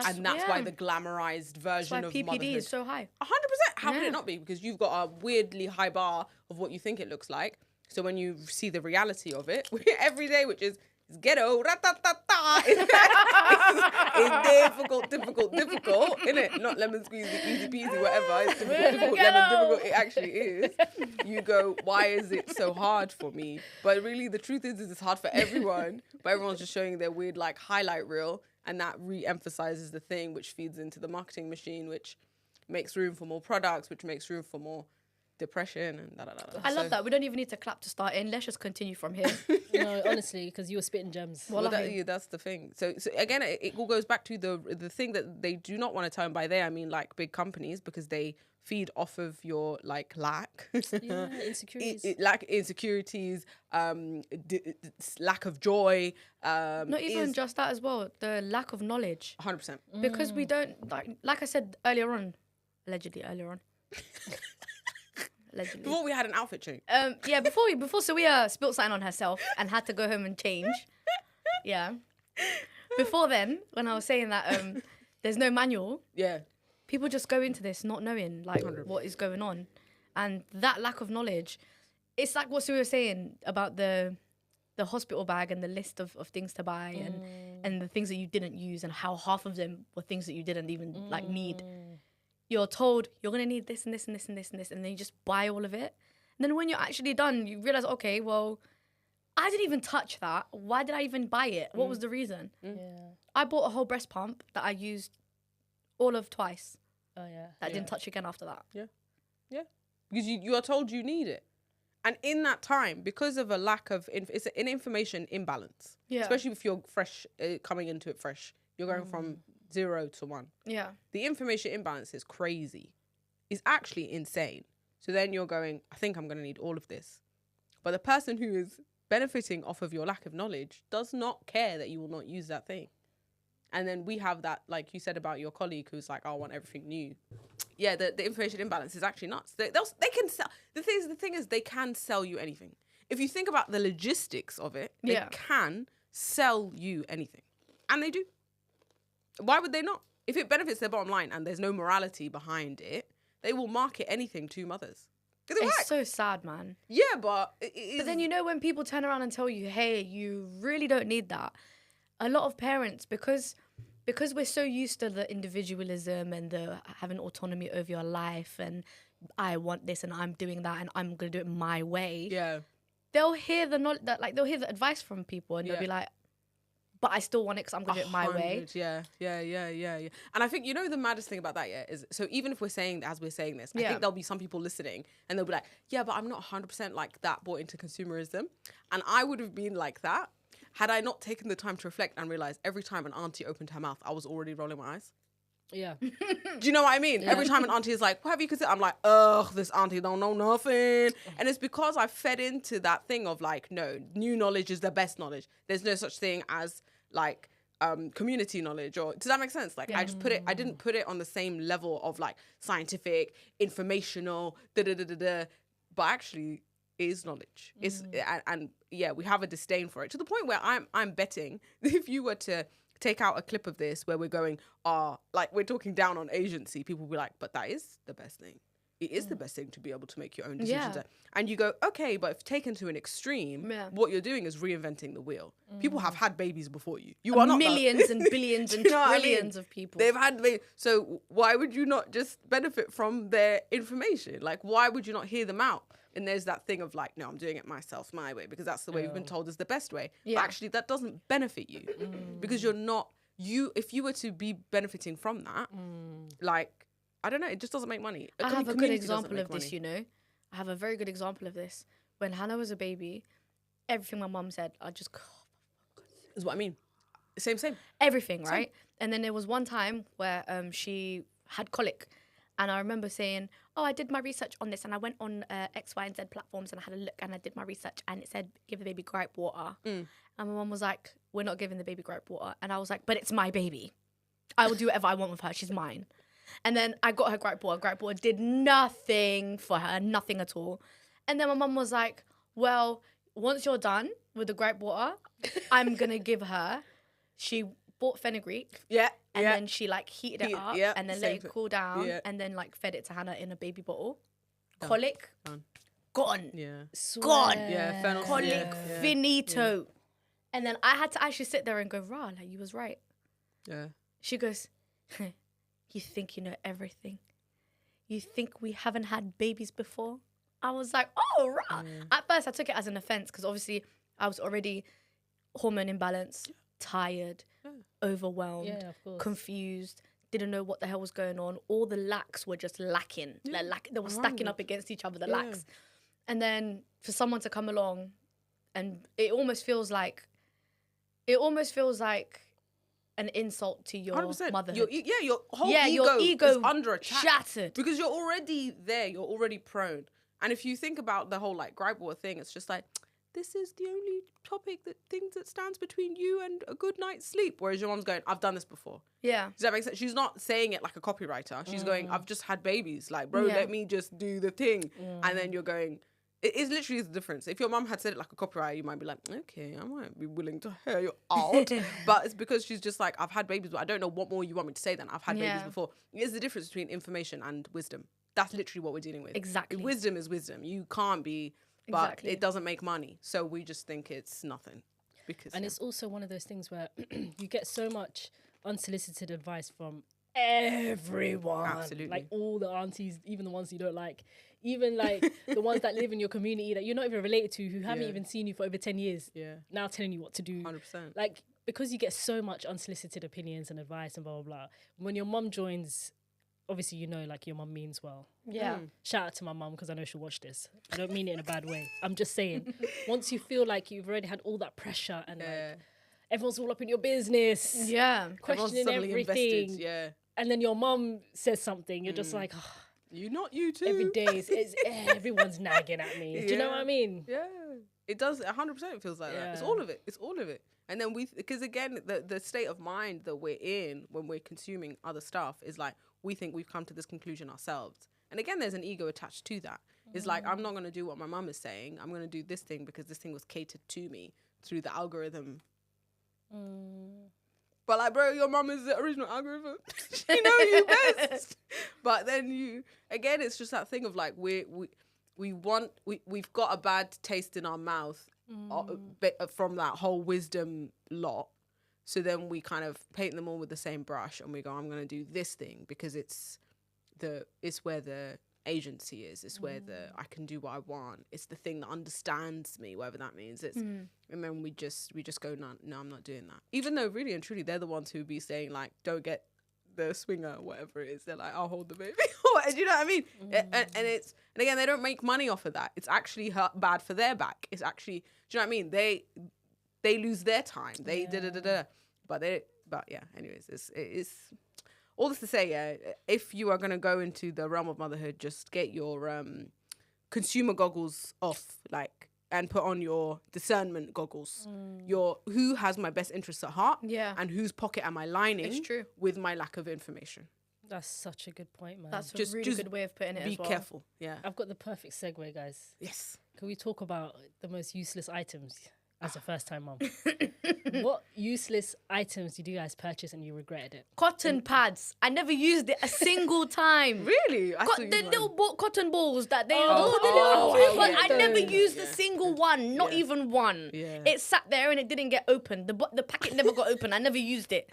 And that's why the glamorized version of PPD motherhood is so high. 100%. How could it not be? Because you've got a weirdly high bar of what you think it looks like. So when you see the reality of it every day, which is ghetto, it's difficult, innit? Not lemon squeezy, easy peasy, whatever. It's difficult, lemon difficult. It actually is. You go, why is it so hard for me? But really, the truth is it's hard for everyone. But everyone's just showing their weird like highlight reel, and that re-emphasizes the thing, which feeds into the marketing machine, which makes room for more products, which makes room for more depression and I love that. We don't even need to clap to start in. Let's just continue from here. No, honestly, because you were spitting gems. Well, that's the thing. So again, it all goes back to the thing that they do not want to tell, and by they I mean like big companies, because they feed off of your like lack, Insecurities, insecurities, lack of joy. Not even just that as well. The lack of knowledge. 100%. Because we don't like I said earlier on. Allegedly. Before we had an outfit change. Before Sawia spilt something on herself and had to go home and change. Yeah. Before then, when I was saying that there's no manual. Yeah. People just go into this not knowing like 100%. what is going on. And that lack of knowledge, it's like what Sawia was saying about the hospital bag and the list of things to buy and the things that you didn't use and how half of them were things that you didn't even like need. You're told you're going to need this and this and this and this and this, and then you just buy all of it. And then when you're actually done, you realize, okay, well, I didn't even touch that. Why did I even buy it? What was the reason? Yeah. I bought a whole breast pump that I used all of twice. Oh, yeah. That I didn't touch again after that. Yeah. Because you are told you need it. And in that time, because of a lack of, it's an information imbalance. Yeah. Especially if you're fresh, coming into it fresh. You're going from 0 to 1. Yeah. The information imbalance is crazy. It's actually insane. So then you're going, I think I'm going to need all of this. But the person who is benefiting off of your lack of knowledge does not care that you will not use that thing. And then we have that, like you said about your colleague who's like, I want everything new. Yeah, the information imbalance is actually nuts. They can sell. The thing is, they can sell you anything. If you think about the logistics of it, they can sell you anything. And they do. Why would they not? If it benefits their bottom line and there's no morality behind it, they will market anything to mothers. It's so sad, man. Yeah, but... But then, when people turn around and tell you, hey, you really don't need that, a lot of parents, because we're so used to the individualism and the having autonomy over your life and I want this and I'm doing that and I'm going to do it my way. Yeah. They'll hear they'll hear the advice from people and they'll be like, but I still want it because I'm going to do it my way. Yeah. And I think, the maddest thing about that, is, so even if we're saying that, as we're saying this, I think there'll be some people listening and they'll be like, yeah, but I'm not 100% like that bought into consumerism. And I would have been like that had I not taken the time to reflect and realize every time an auntie opened her mouth, I was already rolling my eyes. Yeah. Do you know what I mean? Yeah. Every time an auntie is like, what have you considered? I'm like, ugh, this auntie don't know nothing. And it's because I fed into that thing of like, no, new knowledge is the best knowledge. There's no such thing as like community knowledge, or does that make sense? Like I didn't put it on the same level of like scientific, informational, but actually is knowledge. It's and we have a disdain for it to the point where I'm betting if you were to take out a clip of this where we're going, like we're talking down on agency, people will be like, but that is the best thing. It is the best thing to be able to make your own decisions. Yeah. And you go, okay, but if taken to an extreme, what you're doing is reinventing the wheel. People have had babies before you. You are not millions and billions and trillions of people. They've had babies. So why would you not just benefit from their information? Like, why would you not hear them out? And there's that thing of like, no, I'm doing it myself, my way, because that's the way we've been told is the best way. Yeah. But actually, that doesn't benefit you because you're not, if you were to be benefiting from that, like, I don't know, it just doesn't make money. I have a good example of this, I have a very good example of this. When Hannah was a baby, everything my mum said, I just... Is what I mean. Same. Everything, right? And then there was one time where she had colic. And I remember saying, I did my research on this and I went on X, Y, and Z platforms and I had a look and I did my research and it said, give the baby gripe water. And my mum was like, we're not giving the baby gripe water. And I was like, but it's my baby. I will do whatever I want with her. She's mine. And then I got her gripe water. Gripe water did nothing for her, nothing at all. And then my mum was like, well, once you're done with the gripe water, I'm going to give her. She bought fenugreek. Yeah. And yeah. then she like heated it up yeah, and then same let it thing. cool down Yeah. and then like fed it to Hannah in a baby bottle. Done. Colic, Done. gone. Yeah. Gone. Yeah. Fennel. Colic, Yeah. finito. And then I had to actually sit there and go, rah, like you was right. Yeah. She goes, you think you know everything? You think we haven't had babies before? I was like, oh, rah. At first I took it as an offense because obviously I was already hormone imbalance, tired, overwhelmed, Yeah, of course. confused, didn't know what the hell was going on. All the lacks were just lacking. They were stacking up against each other, the lacks. And then for someone to come along and it almost feels like an insult to your 100%. motherhood. Your whole your ego is under attack. shattered. Because you're already there. You're already prone. And if you think about the whole like gripe war thing, it's just like, this is the only thing that stands between you and a good night's sleep. Whereas your mom's going, I've done this before. Yeah. Does that make sense? She's not saying it like a copywriter. She's going, I've just had babies. Like, bro, Yeah. let me just do the thing. And then you're going, it is literally the difference. If your mum had said it like a copywriter, you might be like, okay, I might be willing to hear you out. But it's because she's just like, I've had babies, but I don't know what more you want me to say then. I've had babies before. It is the difference between information and wisdom. That's literally what we're dealing with. Exactly. Wisdom is wisdom. You can't be, but it doesn't make money. So we just think it's nothing. And it's also one of those things where you get so much unsolicited advice from everyone. Absolutely. Like all the aunties, even the ones you don't like, even like the ones that live in your community that you're not even related to, who haven't even seen you for over 10 years. Yeah. Now telling you what to do. 100%. Like, because you get so much unsolicited opinions and advice and blah, blah, blah. When your mum joins, obviously, you know, like your mum means well. Yeah. Shout out to my mum because I know she'll watch this. I don't mean it in a bad way. I'm just saying, once you feel like you've already had all that pressure and like everyone's all up in your business. Yeah. Questioning suddenly everything. invested, yeah. And then your mum says something, you're just like, oh, You too. every day it's everyone's nagging at me. Do you know what I mean? Yeah. It does, 100% feels like that. It's all of it. It's all of it. And then because again, the state of mind that we're in when we're consuming other stuff is like, we think we've come to this conclusion ourselves. And again, there's an ego attached to that. It's like, I'm not going to do what my mum is saying. I'm going to do this thing because this thing was catered to me through the algorithm. But like, bro, your mum is the original algorithm. She know you best. But then again, it's just that thing of like, we've got a bad taste in our mouth from that whole wisdom lot. So then we kind of paint them all with the same brush and we go, I'm going to do this thing because it's where the agency is. It's where I can do what I want. It's the thing that understands me, whatever that means. And then we just go, no, I'm not doing that. Even though really and truly, they're the ones who be saying like, don't get the swinger, whatever it is. They're like, I'll hold the baby. Do you know what I mean? And again, they don't make money off of that. It's actually bad for their back. It's actually, do you know what I mean? They lose their time. They da-da-da-da. But yeah, anyways, it's all this to say, yeah, if you are going to go into the realm of motherhood, just get your consumer goggles off, like, and put on your discernment goggles. Who has my best interests at heart? Yeah. And whose pocket am I lining It's true. with my lack of information? That's such a good point, man. That's a really good way of putting it Be as well. careful, yeah. I've got the perfect segue, guys. Yes. Can we talk about the most useless items as a first-time mom? What useless items did you guys purchase and you regretted it? Cotton pads. I never used it a single time. Really? The little cotton balls that they... I I never those. used a single one. Not even one. Yeah. It sat there and it didn't get opened. The packet never got open. I never used it.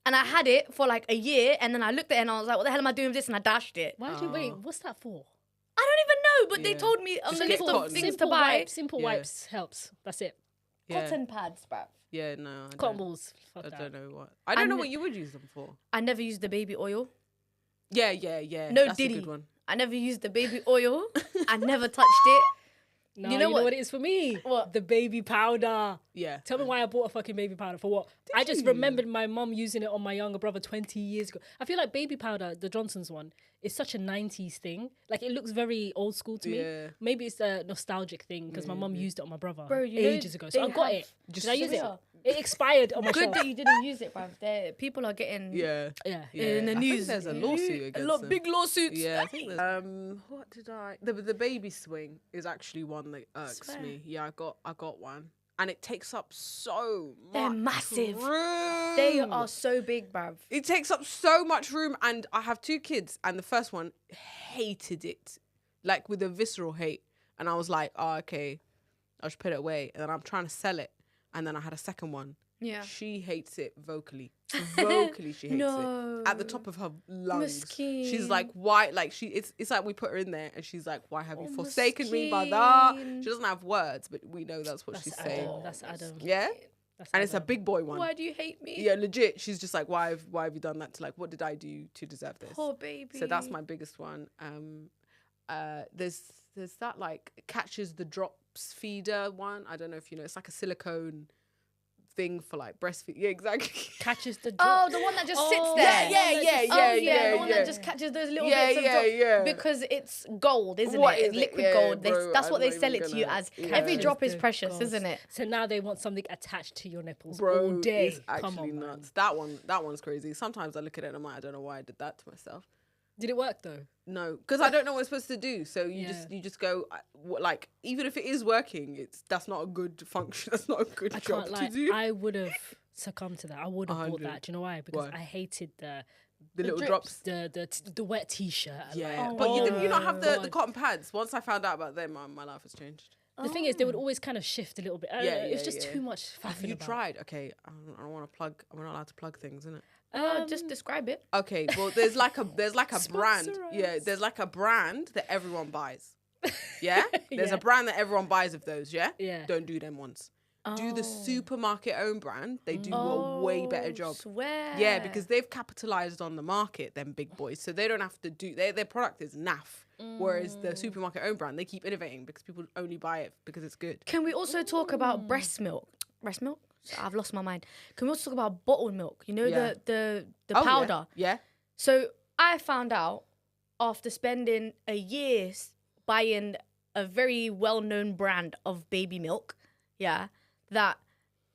And I had it for like a year and then I looked at it and I was like, what the hell am I doing with this? And I dashed it. Why did you wait? What's that for? I don't even know, but they Yeah. told me on the list cotton. of things to buy. Simple Yeah. wipes helps. That's it. Yeah. Cotton pads, bruv. Yeah, no. I Cotton don't. balls. Fuck I that. don't know what. I don't know what you would use them for. I never used the baby oil. Yeah. No That's Diddy. a good one. I never used the baby oil. I never touched it. No, You know what? what it is for me? What? The baby powder. Yeah. Tell me why I bought a fucking baby powder. For what? I just remembered my mum using it on my younger brother 20 years ago. I feel like baby powder, the Johnson's one, is such a 90s thing. Like, it looks very old school to me. Yeah. Maybe it's a nostalgic thing because my mum used it on my brother Bro, you know ages ago. So I they got have- it. Just Did I use it? Yeah. It expired on my Good shelf. that you didn't use it, bruv. People are getting Yeah. Yeah. in the I think news. there's a lawsuit against them. big lawsuits. Yeah, I think there's, what did I? The baby swing is actually one that irks Swear. me. Yeah, I got one, and it takes up so They're much massive. room. They are so big, bruv. It takes up so much room, and I have 2 kids, and the first one hated it, like with a visceral hate. And I was like, oh, okay, I'll just put it away. And then I'm trying to sell it, and then I had a second one. Yeah. She hates it vocally. Vocally, she hates No. it at the top of her lungs. Miskeen. She's like, why? Like it's like we put her in there, and she's like, why have you forsaken me, mother? miskeen. She doesn't have words, but we know that's what she's saying. That's Adam. Yeah, That's and it's a Adam. big boy one. Why do you hate me? Yeah, legit. She's just like, why have you done that to, like, what did I do to deserve this? Poor baby. So that's my biggest one. There's that like catches the drops feeder one. I don't know if you know. It's like a silicone thing for like breastfeed. Yeah, exactly. Catches the Oh, drop. the one that just Oh, sits Yeah, there. yeah. The one that just catches those little Yeah, bits of yeah, drop. yeah. Because it's gold, isn't What it? is It's it? liquid Yeah, gold. bro, That's what I'm they not sell even it to you gonna- as. Yeah. Every drop is The precious, goals. isn't it? So now they want something attached to your nipples Bro, all day. it's Come actually on, nuts. man. That one's crazy. Sometimes I look at it and I'm like, I don't know why I did that to myself. Did it work though? No, because I don't know what it's supposed to do. So you Yeah. just go like, even if it is working, that's not a good function. That's not a good I job can't to lie. do. I would have succumbed to that. I would have bought 100. that. Do you know why? Because Why? I hated the little drips. drops. the wet t-shirt. Yeah, Like, but you oh didn't. You not have my the cotton pads. Once I found out about them, my life has changed. The thing is, they would always kind of shift a little bit. I don't Yeah, know, it's yeah, just yeah. too much. Have faffing you about. tried? Okay, I don't want to plug. I'm not allowed to plug things, isn't it? Just describe it. Okay, well, there's like a brand. Sponsor Yeah, us. there's like a brand that everyone buys. Yeah, there's Yeah. a brand that everyone buys of those. Yeah, Yeah. Don't do them ones. Do Oh. the supermarket own brand. They do a way better job. Swear. Yeah, because they've capitalized on the market, them big boys. So they don't have to do their product is naff. Whereas the supermarket own brand, they keep innovating because people only buy it because it's good. Can we also talk about breast milk? Breast milk? So I've lost my mind. Can we also talk about bottled milk? You know, Yeah. the Oh, powder. Yeah. So I found out after spending a year buying a very well-known brand of baby milk, that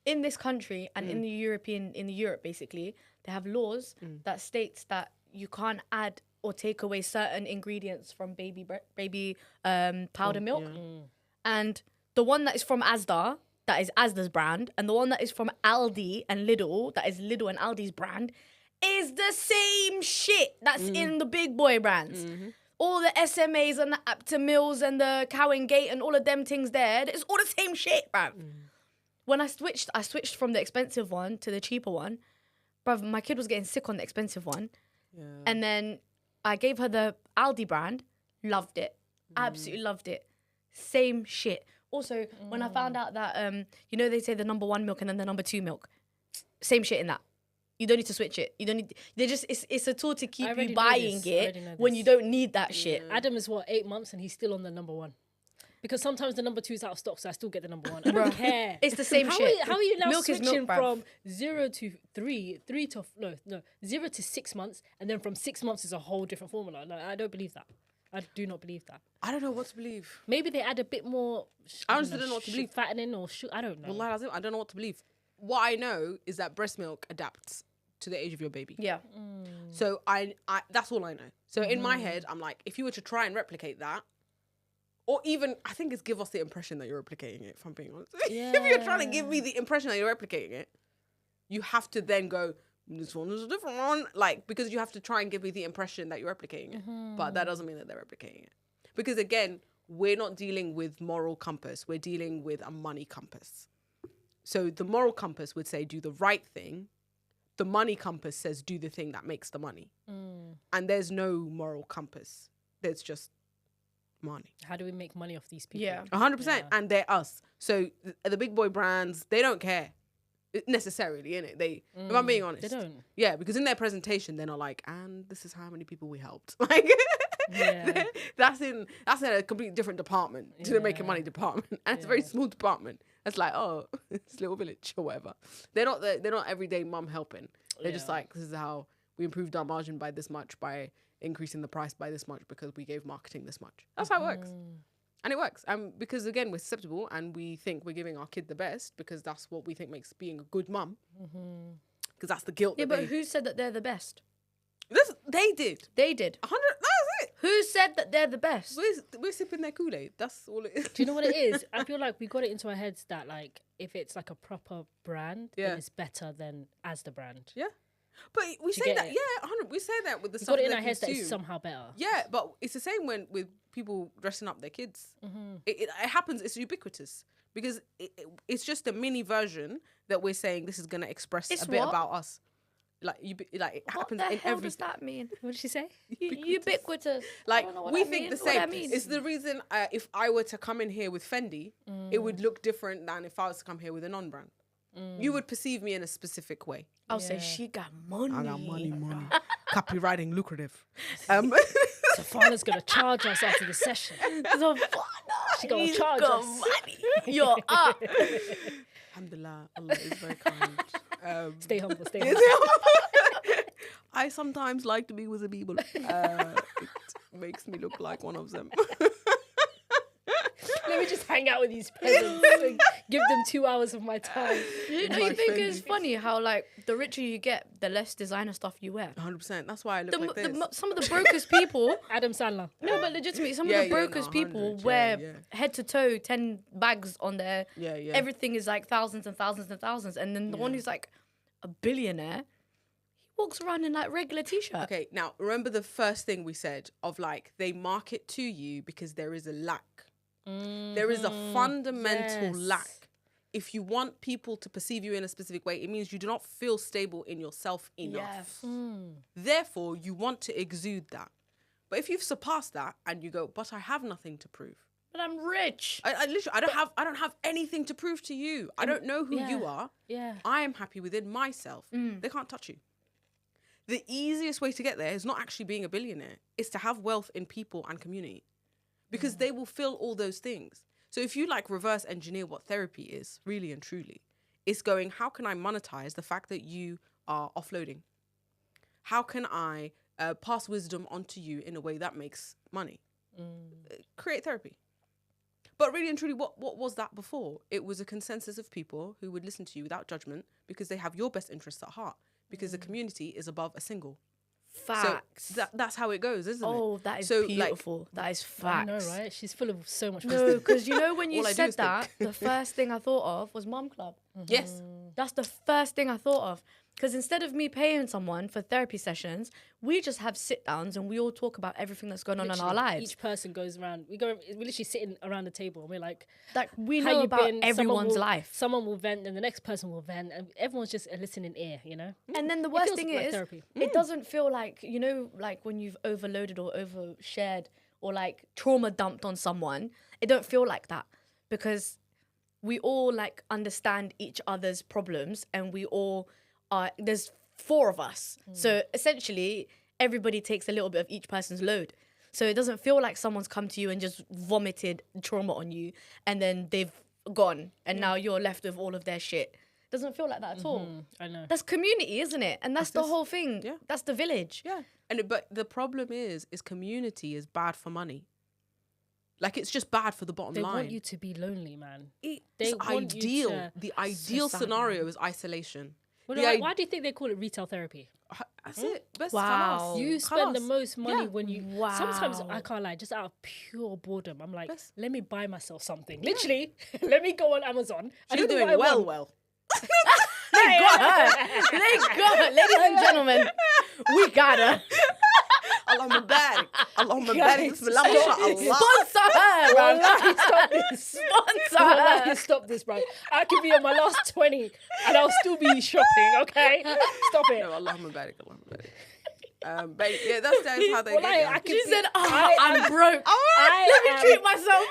in this country and in Europe basically, they have laws that states that you can't add or take away certain ingredients from baby powder milk. And the one that is from Asda, that is Asda's brand, and the one that is from Aldi and Lidl, that is Lidl and Aldi's brand, is the same shit that's in the big boy brands. All the SMAs and the Aptamils and the Cow and Gate and all of them things there, it's all the same shit, bruv. When I switched from the expensive one to the cheaper one. Bruv, my kid was getting sick on the expensive one. Yeah. And then I gave her the Aldi brand, loved it. Absolutely loved it. Same shit. Also, when I found out that, you know, they say the number 1 milk and then the number 2 milk. Same shit in that. You don't need to switch it. You don't need. They just. It's a tool to keep already you know buying this. I it already know when this. you don't need that shit. Adam is 8 months and he's still on the number 1. Because sometimes the number 2 is out of stock, so I still get the number 1. I don't care. It's the same how shit. How are you now Milk is milk, switching bruv. from 0 to 3, 0 to 6 months, and then from 6 months is a whole different formula? No, I don't believe that. I do not believe that. I don't know what to believe. Maybe they add a bit more. I honestly don't know what to believe. Fattening or I don't know. Wallahi lazim, I don't know what to believe. What I know is that breast milk adapts to the age of your baby. Yeah. So I that's all I know. So in my head, I'm like, if you were to try and replicate that, or even I think it's give us the impression that you're replicating it, if I'm being honest. If you're trying to give me the impression that you're replicating it, you have to then go, this one is a different one. Like, because you have to try and give me the impression that you're replicating it. But that doesn't mean that they're replicating it. Because again, we're not dealing with moral compass. We're dealing with a money compass. So the moral compass would say do the right thing. The money compass says do the thing that makes the money. And there's no moral compass. There's just money. How do we make money off these people? Yeah. 100%. And they're us. So the big boy brands, they don't care necessarily, innit? They, if I'm being honest. They don't. Yeah, because in their presentation, they're not like, and this is how many people we helped. Like, Yeah. that's in a completely different department to the making money department. And it's a very small department. It's like, oh, it's Little Village or whatever. They're not everyday mum helping. They're just like, this is how we improved our margin by this much by increasing the price by this much because we gave marketing this much. That's how it works. And it works. Because again, we're susceptible and we think we're giving our kid the best because that's what we think makes being a good mum. Because that's the guilt. Yeah, that but who said that they're the best? they did. They did. 100. That's it. Who said that they're the best? We're sipping their Kool-Aid. That's all it is. Do you know what it is? I feel like we got it into our heads that like if it's like a proper brand, then it's better than as the brand. Yeah. But we say that, it? 100. We say that with the We stuff got it in they our heads that consume. it's somehow better. Yeah, but it's the same with people dressing up their kids. It happens. It's ubiquitous because it's just a mini version that we're saying this is going to express It's a bit what? about us. Like it What happens the in hell every. does that mean? What did she say? Ubiquitous. Like I don't know what we that think means. the What same. that means. It's the reason if I were to come in here with Fendi, it would look different than if I was to come here with a non-brand. You would perceive me in a specific way. I'll say she got money. I got money. Copywriting lucrative. Saffana's gonna charge us after the session. She gonna charge got us. money. You're up. Alhamdulillah, Allah is very kind. Stay humble. Stay humble. I sometimes like to be with the people. It makes me look like one of them. Let me just hang out with these peasants and give them 2 hours of my time. You know, you think it's funny how like the richer you get, the less designer stuff you wear. 100%. That's why I look like this. Some of the brokest people. Adam Sandler. No, but legitimately, some Yeah, of the yeah, brokest no, people 100, wear yeah. head to toe 10 bags on their. Yeah, yeah. Everything is like thousands and thousands and thousands, and then the one who's like a billionaire, he walks around in like regular t-shirt. Okay, now remember the first thing we said of like they market to you because there is a lack. There is a fundamental lack. If you want people to perceive you in a specific way, it means you do not feel stable in yourself enough. Therefore, you want to exude that. But if you've surpassed that and you go, but I have nothing to prove. But I'm rich. I literally, I don't have anything to prove to you. I don't know who you are. Yeah. I am happy within myself. They can't touch you. The easiest way to get there is not actually being a billionaire. It's to have wealth in people and community. Because they will fill all those things. So if you like reverse engineer what therapy is, really and truly, it's going, how can I monetize the fact that you are offloading? How can I pass wisdom onto you in a way that makes money? Create therapy. But really and truly, what was that before? It was a consensus of people who would listen to you without judgment because they have your best interests at heart. Because the community is above a single. Facts. So that's how it goes, isn't it? Oh, that is So, beautiful. That is facts. I know, right? She's full of so much No, wisdom. because you know when you All I do said is think. that, the first thing I thought of was Mum Club. Yes. That's the first thing I thought of. Because instead of me paying someone for therapy sessions, we just have sit downs and we all talk about everything that's going on in our Literally, lives. Each person goes around. We're literally sitting around the table and we're like, Like we how know you about been? everyone's life. Someone will vent and the next person will vent and everyone's just a listening ear, you know? And then the worst feels thing like is, therapy. it doesn't feel like, you know, like when you've overloaded or overshared or like trauma dumped on someone, it don't feel like that because we all like understand each other's problems and we all are, there's 4 of us. So essentially everybody takes a little bit of each person's load. So it doesn't feel like someone's come to you and just vomited trauma on you and then they've gone and now you're left with all of their shit. Doesn't feel like that at all. I know. That's community, isn't it? And that's the this. whole thing. Yeah. That's the village. Yeah. But the problem is community is bad for money. Like it's just bad for the bottom They line. want you to be lonely, man. It's they want you ideal. to- The ideal sad, scenario man. is isolation. Well, The why do you think they call it retail therapy? That's it. Best Wow. khalas. You spend the Khalas. most money Yeah. when you. Wow. Sometimes I can't lie, just out of pure boredom, I'm like, Yes. let me buy myself something. Literally, let me go on Amazon. I She's don't know doing what I want. well. They got her. They got her. Ladies and gentlemen, we got her. Allahumma barik. Allahumma barik. Guys, Bismillah, mashallah. Sponsor her, man. Wallahi, stop this. Sponsor Wallahi, her. stop this, bro. I could be on my last 20 and I'll still be shopping, okay? Stop it. No, Allahumma barik. Allahumma barik. But yeah, that's how they Wallahi, get I you. could She be- said, I I'm am- broke. Let me treat myself.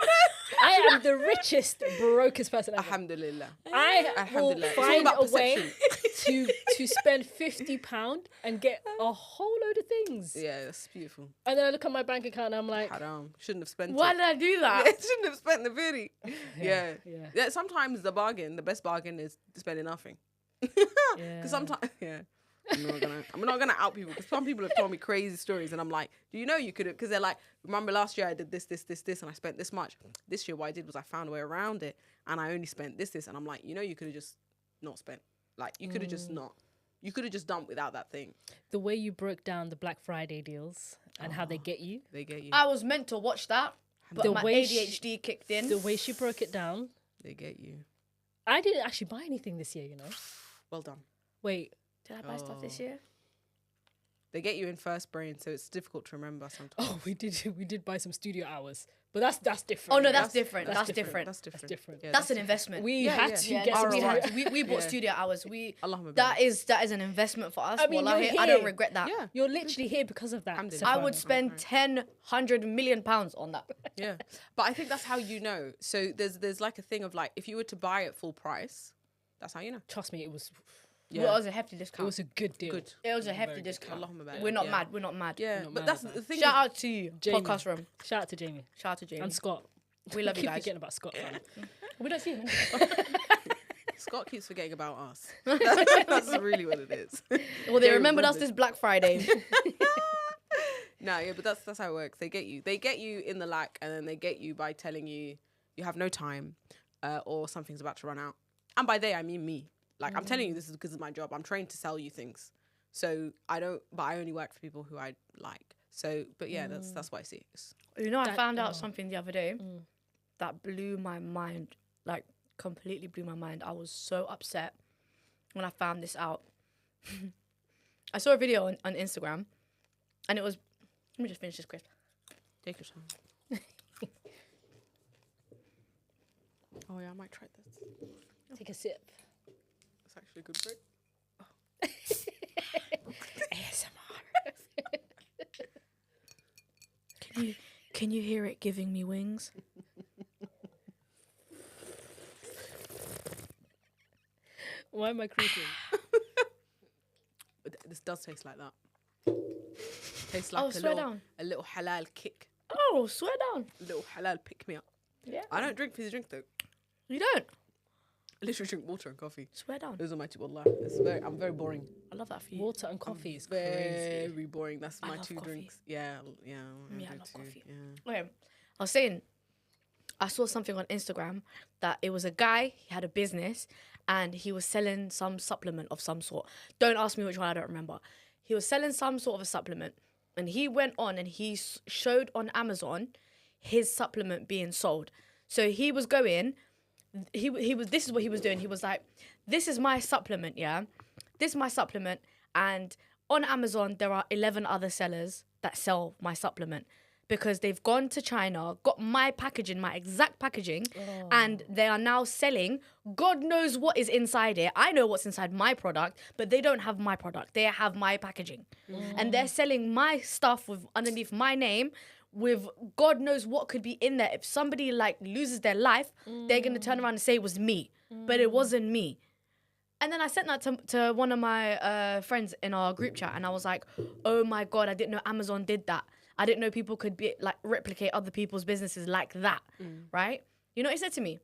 I am the richest, brokest person ever. Alhamdulillah. I will Alhamdulillah. It's all find about a way perception. to spend £50 and get a whole load of things. Yeah, that's beautiful. And then I look at my bank account and I'm like, Haram. Shouldn't have spent Why it. did I do that? Yeah, shouldn't have spent the very. Yeah. yeah. Sometimes the best bargain is spending nothing. Yeah. Because sometimes, yeah. I'm not gonna out people because some people have told me crazy stories and I'm like, do you know you could have? Because they're like, remember last year I did this, and I spent this much. This year what I did was I found a way around it and I only spent this, and I'm like, you know, you could have just not spent. Like you could have just not. You could have just done without that thing. The way you broke down the Black Friday deals and how they get you. They get you. I was meant to watch that, but The my way ADHD kicked in. The way she broke it down. They get you. I didn't actually buy anything this year, you know. Well done. Wait. Did I buy stuff this year? They get you in first brain, so it's difficult to remember sometimes. Oh, we did buy some studio hours, but that's different. Oh no, that's different. That's different. That's different. That's different. Yeah, That's an investment. We had to get some we, studio. had to. we bought Yeah. studio hours. Allahumma That is an investment for us. I mean, Wallahi, you're I don't here. regret that. Yeah. You're literally here because of that. Alhamdulillah. I Saffana. would spend 10, 100 million pounds on that. Yeah. But I think that's how you know. So there's like a thing of like, if you were to buy at full price, that's how you know. Trust me, it was Well, it was a hefty it discount. was a good deal. Good. It was a hefty discount. Allahumma barik. We're not Yeah. mad. We're not mad. Yeah, not but mad that's at the thing. Shout out to you, Jamie. podcast room. Shout out to Jamie Shout out to Jamie. and Scott. We love you Keep guys. forgetting about Scott, fam. We don't see him. Scott keeps forgetting about us. That's really what it is. Well, they Very remembered us rubbish. this Black Friday. No, yeah, but that's how it works. They get you. They get you in the lack, and then they get you by telling you you have no time, or something's about to run out. And by they, I mean me. Like I'm telling you, this is because of my job. I'm trained to sell you things, so I don't. But I only work for people who I like. So, but yeah, that's what I see. You know, I That- found oh. out something the other day that blew my mind, like completely blew my mind. I was so upset when I found this out. I saw a video on Instagram, and it was. Let me just finish this crisp. Take your time. Oh yeah, I might try this. Take a sip. It's actually a good break. ASMR. Can you hear it giving me wings? Why am I creasing? This does taste like that. Tastes like Oh, swear down. a little halal kick, Oh, swear down. a little halal pick me up. Yeah. I don't drink fizzy drink though. You don't? I literally drink water and coffee. Swear down. Those are my two. Wallah. I'm very boring. I love that for you. Water and coffee is crazy. Very boring. That's I my love two coffee. drinks. Yeah. Yeah, I do love too. coffee. Yeah. Okay. I was saying, I saw something on Instagram that it was a guy, he had a business, and he was selling some supplement of some sort. Don't ask me which one, I don't remember. He was selling some sort of a supplement, and he went on and he showed on Amazon his supplement being sold. So he was going, he was, this is what he was doing. He was like, this is my supplement, yeah? This is my supplement, and on Amazon, there are 11 other sellers that sell my supplement because they've gone to China, got my packaging, my exact packaging, and they are now selling God knows what is inside it. I know what's inside my product, but they don't have my product. They have my packaging. And they're selling my stuff with underneath my name with God knows what could be in there. If somebody like loses their life, they're going to turn around and say it was me, but it wasn't me. And then I sent that to one of my friends in our group chat, and I was like, oh my God, I didn't know Amazon did that. I didn't know people could be like replicate other people's businesses like that, right? You know what he said to me?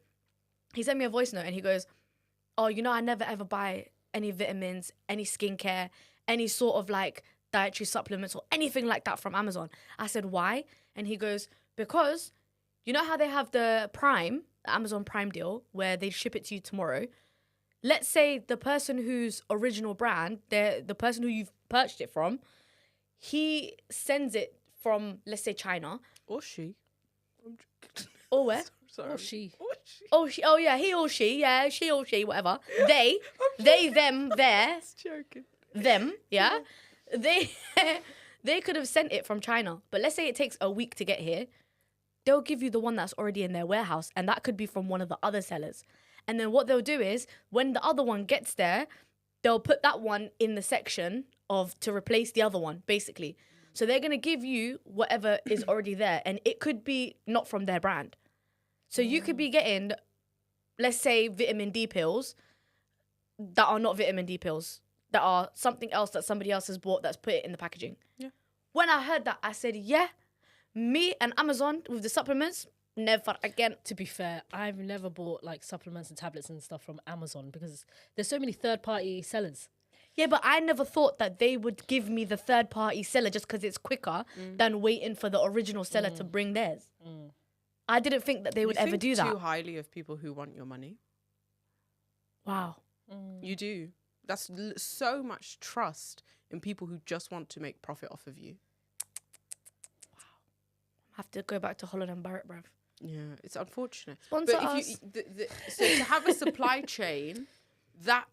He sent me a voice note and he goes, oh, you know, I never ever buy any vitamins, any skincare, any sort of like dietary supplements or anything like that from Amazon. I said, why? And he goes, because you know how they have the Prime, the Amazon Prime deal, where they ship it to you tomorrow? Let's say the person whose original brand, the person who you've purchased it from, he sends it from, let's say, China. Or she. I'm joking. Or where? Sorry. Or she. Or she. Oh, she. Oh, yeah, he or she. Yeah, she or she, whatever. They, them, there, Joking. them, yeah? They could have sent it from China. But let's say it takes a week to get here. They'll give you the one that's already in their warehouse, and that could be from one of the other sellers. And then what they'll do is, when the other one gets there, they'll put that one in the section to replace the other one, basically. So they're going to give you whatever is already there, and it could be not from their brand. So you could be getting, let's say, vitamin D pills that are not vitamin D pills, that are something else that somebody else has bought that's put it in the packaging. Yeah. When I heard that, I said, yeah, me and Amazon with the supplements, never again. To be fair, I've never bought like supplements and tablets and stuff from Amazon because there's so many third-party sellers. Yeah, but I never thought that they would give me the third-party seller just because it's quicker than waiting for the original seller to bring theirs. I didn't think that they would ever do too that. highly of people who want your money. Wow. You do. so much trust in people who just want to make profit off of you. Have to go back to Holland and Barrett, bruv. Yeah, it's unfortunate. Sponsor but us. So to have a supply chain that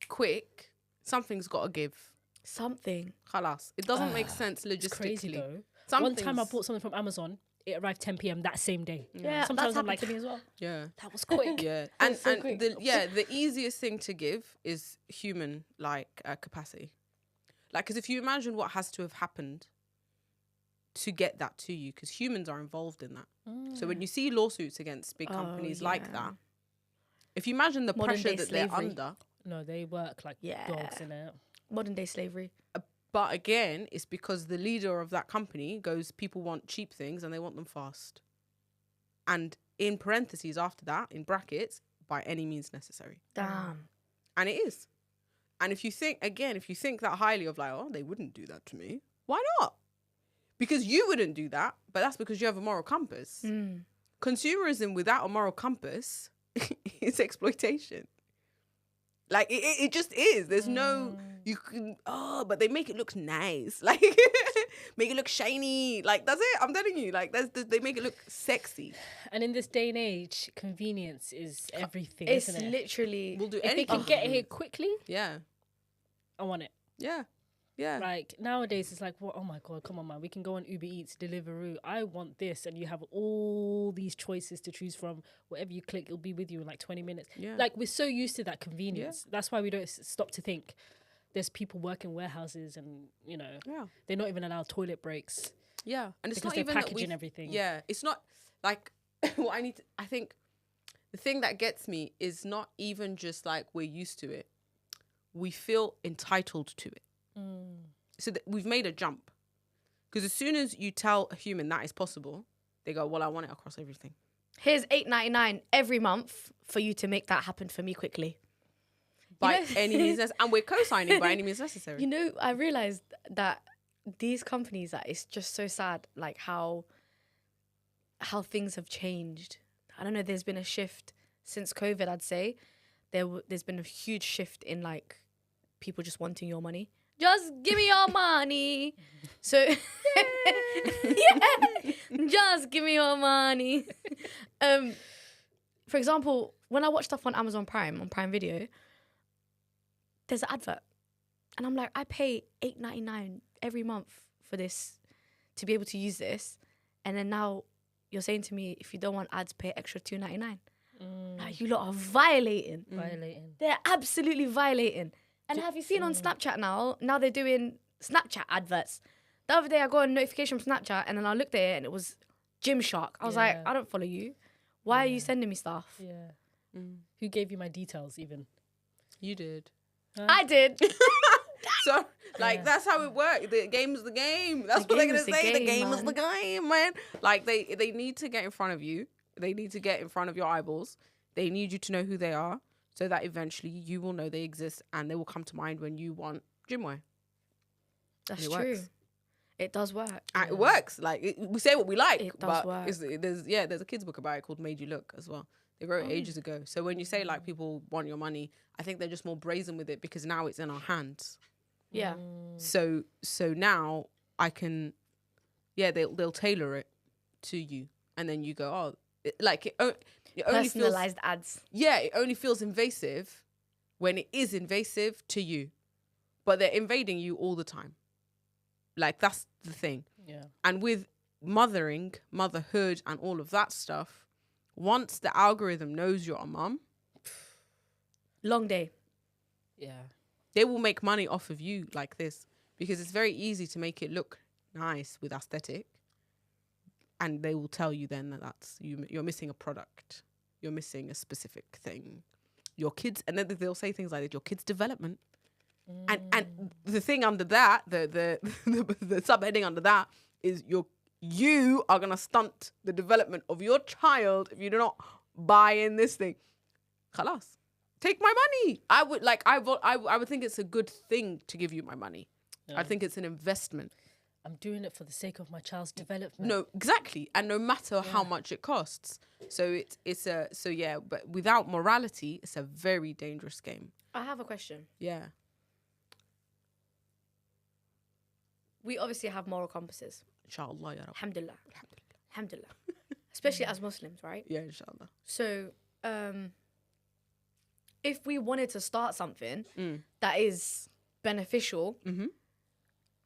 quick, something's got to give. Something. Khalas. It doesn't make sense logistically. It's crazy though. Some One time I things- bought something from Amazon, it arrived 10 p.m. that same day. Yeah, Sometimes that's I'm like, happened to me as well. Yeah. that was quick. Yeah, That's so and quick. the easiest thing to give is human capacity, because if you imagine what has to have happened to get that to you, because humans are involved in that. So when you see lawsuits against big companies like yeah. that, if you imagine the Modern pressure day that slavery. they're under, No, they work like Yeah. dogs in it. Modern day slavery. but again, it's because the leader of that company goes, people want cheap things and they want them fast, and in parentheses after that, in brackets, by any means necessary. Damn. And it is. And if you think that highly of like, oh, they wouldn't do that to me, why not? Because you wouldn't do that, but that's because you have a moral compass. Mm. Consumerism without a moral compass is exploitation. Like, it just is. There's no, you can, but they make it look nice. Like, make it look shiny. Like, that's it. I'm telling you. Like, they make it look sexy. And in this day and age, convenience is everything, It's isn't it? literally. We'll do If we anything. can for get it you. here quickly, Yeah. I want it. Yeah. Yeah. Like nowadays, it's like, what? Oh my god, come on, man! We can go on Uber Eats, Deliveroo. I want this, and you have all these choices to choose from. Whatever you click, it'll be with you in like 20 minutes. Yeah. Like we're so used to that convenience. That's why we don't stop to think. There's people working warehouses, and Yeah. they're not even allowed toilet breaks. Yeah. And it's Because not they're even that packaging we everything. Yeah. It's not like what I think the thing that gets me is not even just like we're used to it. We feel entitled to it. So we've made a jump. Because as soon as you tell a human that is possible, they go, well, I want it across everything. Here's $8.99 every month for you to make that happen for me quickly. By any means necessary. And we're co-signing by any means necessary. You know, I realized that these companies, that it's just so sad, like how things have changed. I don't know. There's been a shift since COVID. I'd say there's been a huge shift in like people just wanting your money. Just give me your money. So yeah, just give me your money. For example, when I watch stuff on Amazon Prime, on Prime Video, there's an advert. And I'm like, I pay $8.99 every month for this, to be able to use this. And then now you're saying to me, if you don't want ads, pay extra $2.99. Like, you lot are violating. Violating. They're absolutely violating. And have you seen on Snapchat now? Now they're doing Snapchat adverts. The other day I got a notification from Snapchat and then I looked at it and it was Gymshark. I was like, Yeah. I don't follow you. Why are you sending me stuff? Yeah. Who gave you my details even? You did. I did. So, like, that's how it works. The game is the game. That's what they're game going is to the say. The game, game is the game, man. Like, they need to get in front of you. They need to get in front of your eyeballs. They need you to know who they are so that eventually you will know they exist and they will come to mind when you want gym wear. That's It true. works. It does work. And it works. Like, we say what we like. It does but work. there's a kid's book about it called Made You Look as well. They wrote it ages ago. So when you say, like, people want your money, I think they're just more brazen with it because now it's in our hands. Yeah. So now I can, they'll tailor it to you, and then you go, oh, it only feels, Personalized ads. it only feels invasive when it is invasive to you, but they're invading you all the time. Like, that's the thing. Yeah. And with motherhood, and all of that stuff, once the algorithm knows you're a mum, Long day. Yeah. they will make money off of you like this, because it's very easy to make it look nice with aesthetic, and they will tell you then that that's you're missing a product, you're missing a specific thing, your kids, and then they'll say things like that, your kids' development, and the thing under that, the subheading under that is you are gonna stunt the development of your child if you do not buy in this thing. Khalas. Take my money. I would think it's a good thing to give you my money. I think it's an investment. I'm doing it for the sake of my child's development. No, exactly. And no matter how much it costs. So but without morality, it's a very dangerous game. I have a question. Yeah. we obviously have moral compasses. Inshallah, ya Rab. Alhamdulillah. Alhamdulillah. Especially as Muslims, right? Yeah, inshallah. So, if we wanted to start something that is beneficial,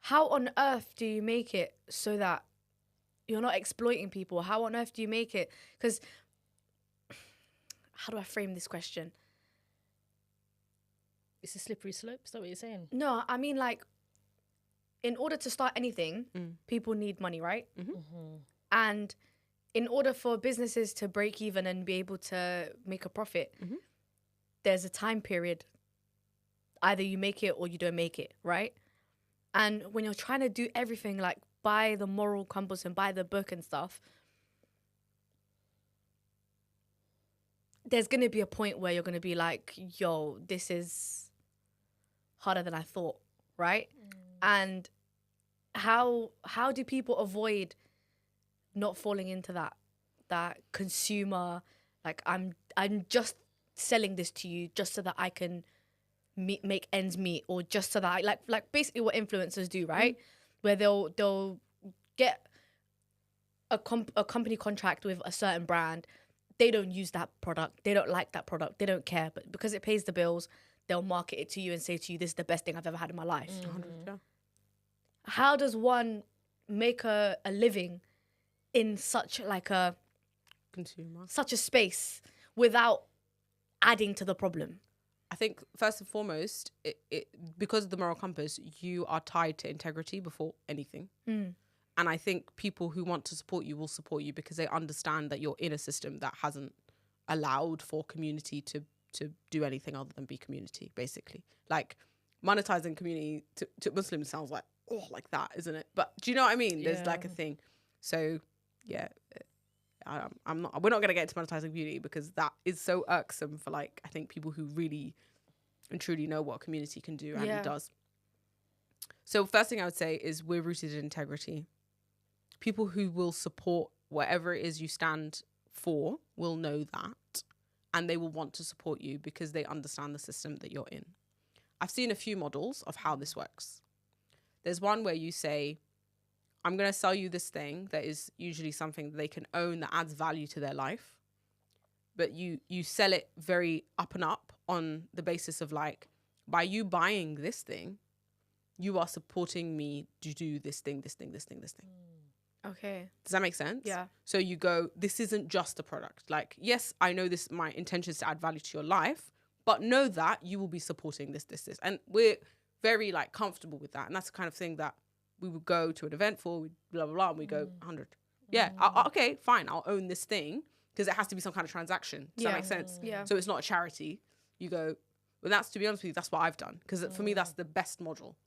how on earth do you make it so that you're not exploiting people? How on earth do you make it? Because, how do I frame this question? It's a slippery slope. Is that what you're saying? No, I mean, like, in order to start anything, people need money, right? And in order for businesses to break even and be able to make a profit, there's a time period. Either you make it or you don't make it, right? And when you're trying to do everything like by the moral compass and by the book and stuff, there's going to be a point where you're going to be like, yo, this is harder than I thought, right? And how do people avoid not falling into that consumer, like I'm just selling this to you just so that I can make ends meet, or just so that I, like basically what influencers do, right? Where they'll get a company contract with a certain brand. They don't use that product. They don't like that product. They don't care. But because it pays the bills, they'll market it to you and say to you, this is the best thing I've ever had in my life. How does one make a living in such like a Consumer. such a space without adding to the problem? I think first and foremost, it because of the moral compass, you are tied to integrity before anything. And I think people who want to support you will support you because they understand that you're in a system that hasn't allowed for community to do anything other than be community, basically. Like monetizing community to Muslims sounds like, oh, like that, isn't it? But do you know what I mean? There's like a thing. So yeah, we're not going to get into monetizing community because that is so irksome for like, I think people who really and truly know what community can do and it does. So first thing I would say is we're rooted in integrity. People who will support whatever it is you stand for will know that, and they will want to support you because they understand the system that you're in. I've seen a few models of how this works. There's one where you say, I'm going to sell you this thing that is usually something that they can own that adds value to their life. But you sell it very up and up on the basis of like, by you buying this thing, you are supporting me to do this thing, this thing, this thing, this thing. Okay. Does that make sense? Yeah. So you go, this isn't just a product. Like, yes, I know this, my intention is to add value to your life, but know that you will be supporting this. And we're very like comfortable with that. And that's the kind of thing that we would go to an event for, we blah, blah, blah, and we go 100. Yeah, okay, fine, I'll own this thing because it has to be some kind of transaction. Does that make sense? Yeah. So it's not a charity. You go, well, that's, to be honest with you, that's what I've done. Because for me, that's the best model.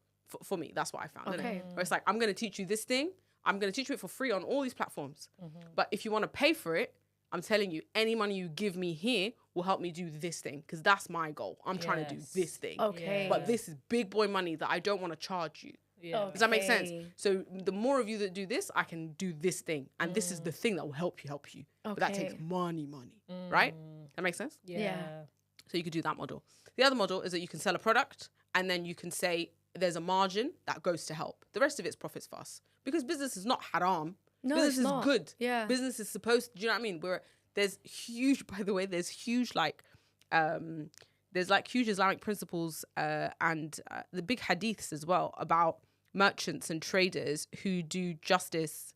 For me, that's what I found. Okay. Where it's like, I'm going to teach you this thing. I'm going to teach you it for free on all these platforms. But if you want to pay for it, I'm telling you, any money you give me here will help me do this thing because that's my goal. I'm trying to do this thing. Okay. But this is big boy money that I don't want to charge you. Yeah. Okay. Does that make sense? So the more of you that do this, I can do this thing. And this is the thing that will help you. But that takes money, right? That makes sense? Yeah. So you could do that model. The other model is that you can sell a product and then you can say there's a margin that goes to help. The rest of it's profits for us. Because business is not haram. No, business it's is not. good. Yeah. Business is supposed, do you know what I mean? There's huge like, there's like huge Islamic principles and the big hadiths as well about merchants and traders who do justice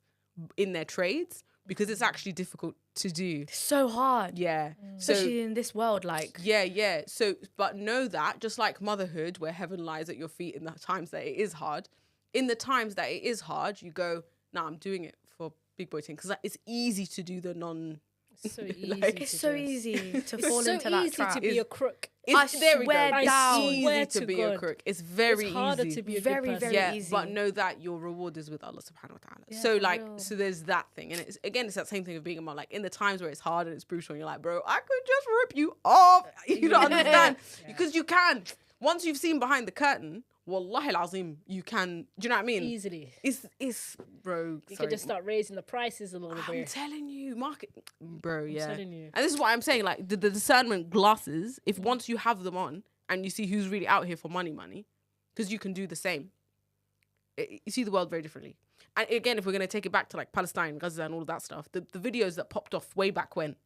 in their trades because it's actually difficult to do. So hard. Yeah. Especially in this world, like. Yeah. So, but know that just like motherhood, where heaven lies at your feet in the times that it is hard, in the times that it is hard, you go, nah, I'm doing it for big boy thing. Because it's easy to do the non... It's so easy. It's so easy to fall It's so into that easy trap. to be a crook. There we go. swear It's down. easy Swear to to be a God. crook. It's very It's harder easy. to be a Very, good person. very Yeah, easy. but know that your reward is with Allah subhanahu wa ta'ala. Yeah, so for like, real. so there's that thing. And it's that same thing of being a mom. Like in the times where it's hard and it's brutal and you're like, bro, I could just rip you off. You don't understand. Because you can. Once you've seen behind the curtain, wallahi al-azim, you can, do you know what I mean? Easily. It's bro. You could just start raising the prices a little I'm bit. telling you, market, bro, yeah. telling you. And this is what I'm saying, like the discernment glasses, if once you have them on and you see who's really out here for money, because you can do the same. you see the world very differently. And again, if we're going to take it back to like Palestine, Gaza and all of that stuff, the videos that popped off way back when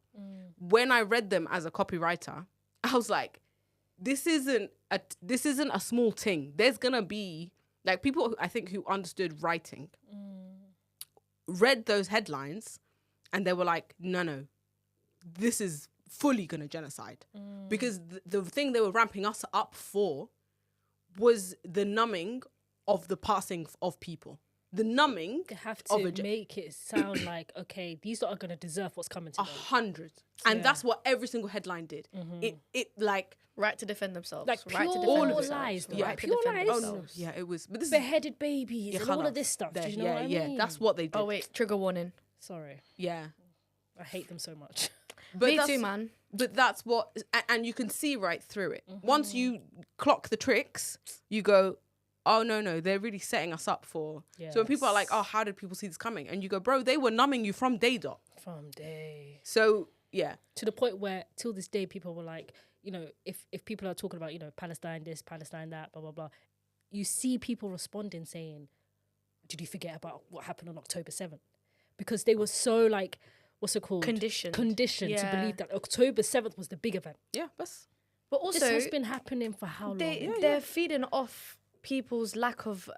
I read them as a copywriter, I was like, this isn't a small thing. There's going to be like people, I think, who understood writing, read those headlines and they were like, no, this is fully going to genocide. Because the thing they were ramping us up for was the numbing of the passing of people. The numbing. They have to make it sound like, okay, these are going to deserve what's coming to them. 100. And that's what every single headline did. It like... Right to defend themselves. Like right to pure defend lies. themselves. Right to Pure defend lies. themselves. Yeah, it was... But this beheaded babies Yeah, and all of this stuff. Do you know what I mean? Yeah, that's what they did. Oh, wait. Trigger warning. Sorry. Yeah. I hate them so much. But Me too, man. But that's what... And you can see right through it. Once you clock the tricks, you go... Oh, no, they're really setting us up for... Yes. So when people are like, oh, how did people see this coming? And you go, bro, they were numbing you from day dot. From day. So, yeah. To the point where, till this day, people were like, you know, if people are talking about, you know, Palestine this, Palestine that, blah, blah, blah, you see people responding saying, did you forget about what happened on October 7th? Because they were so, like, what's it called? Conditioned to believe that October 7th was the big event. Yeah, But This also, has been happening for how long? they're feeding off people's lack of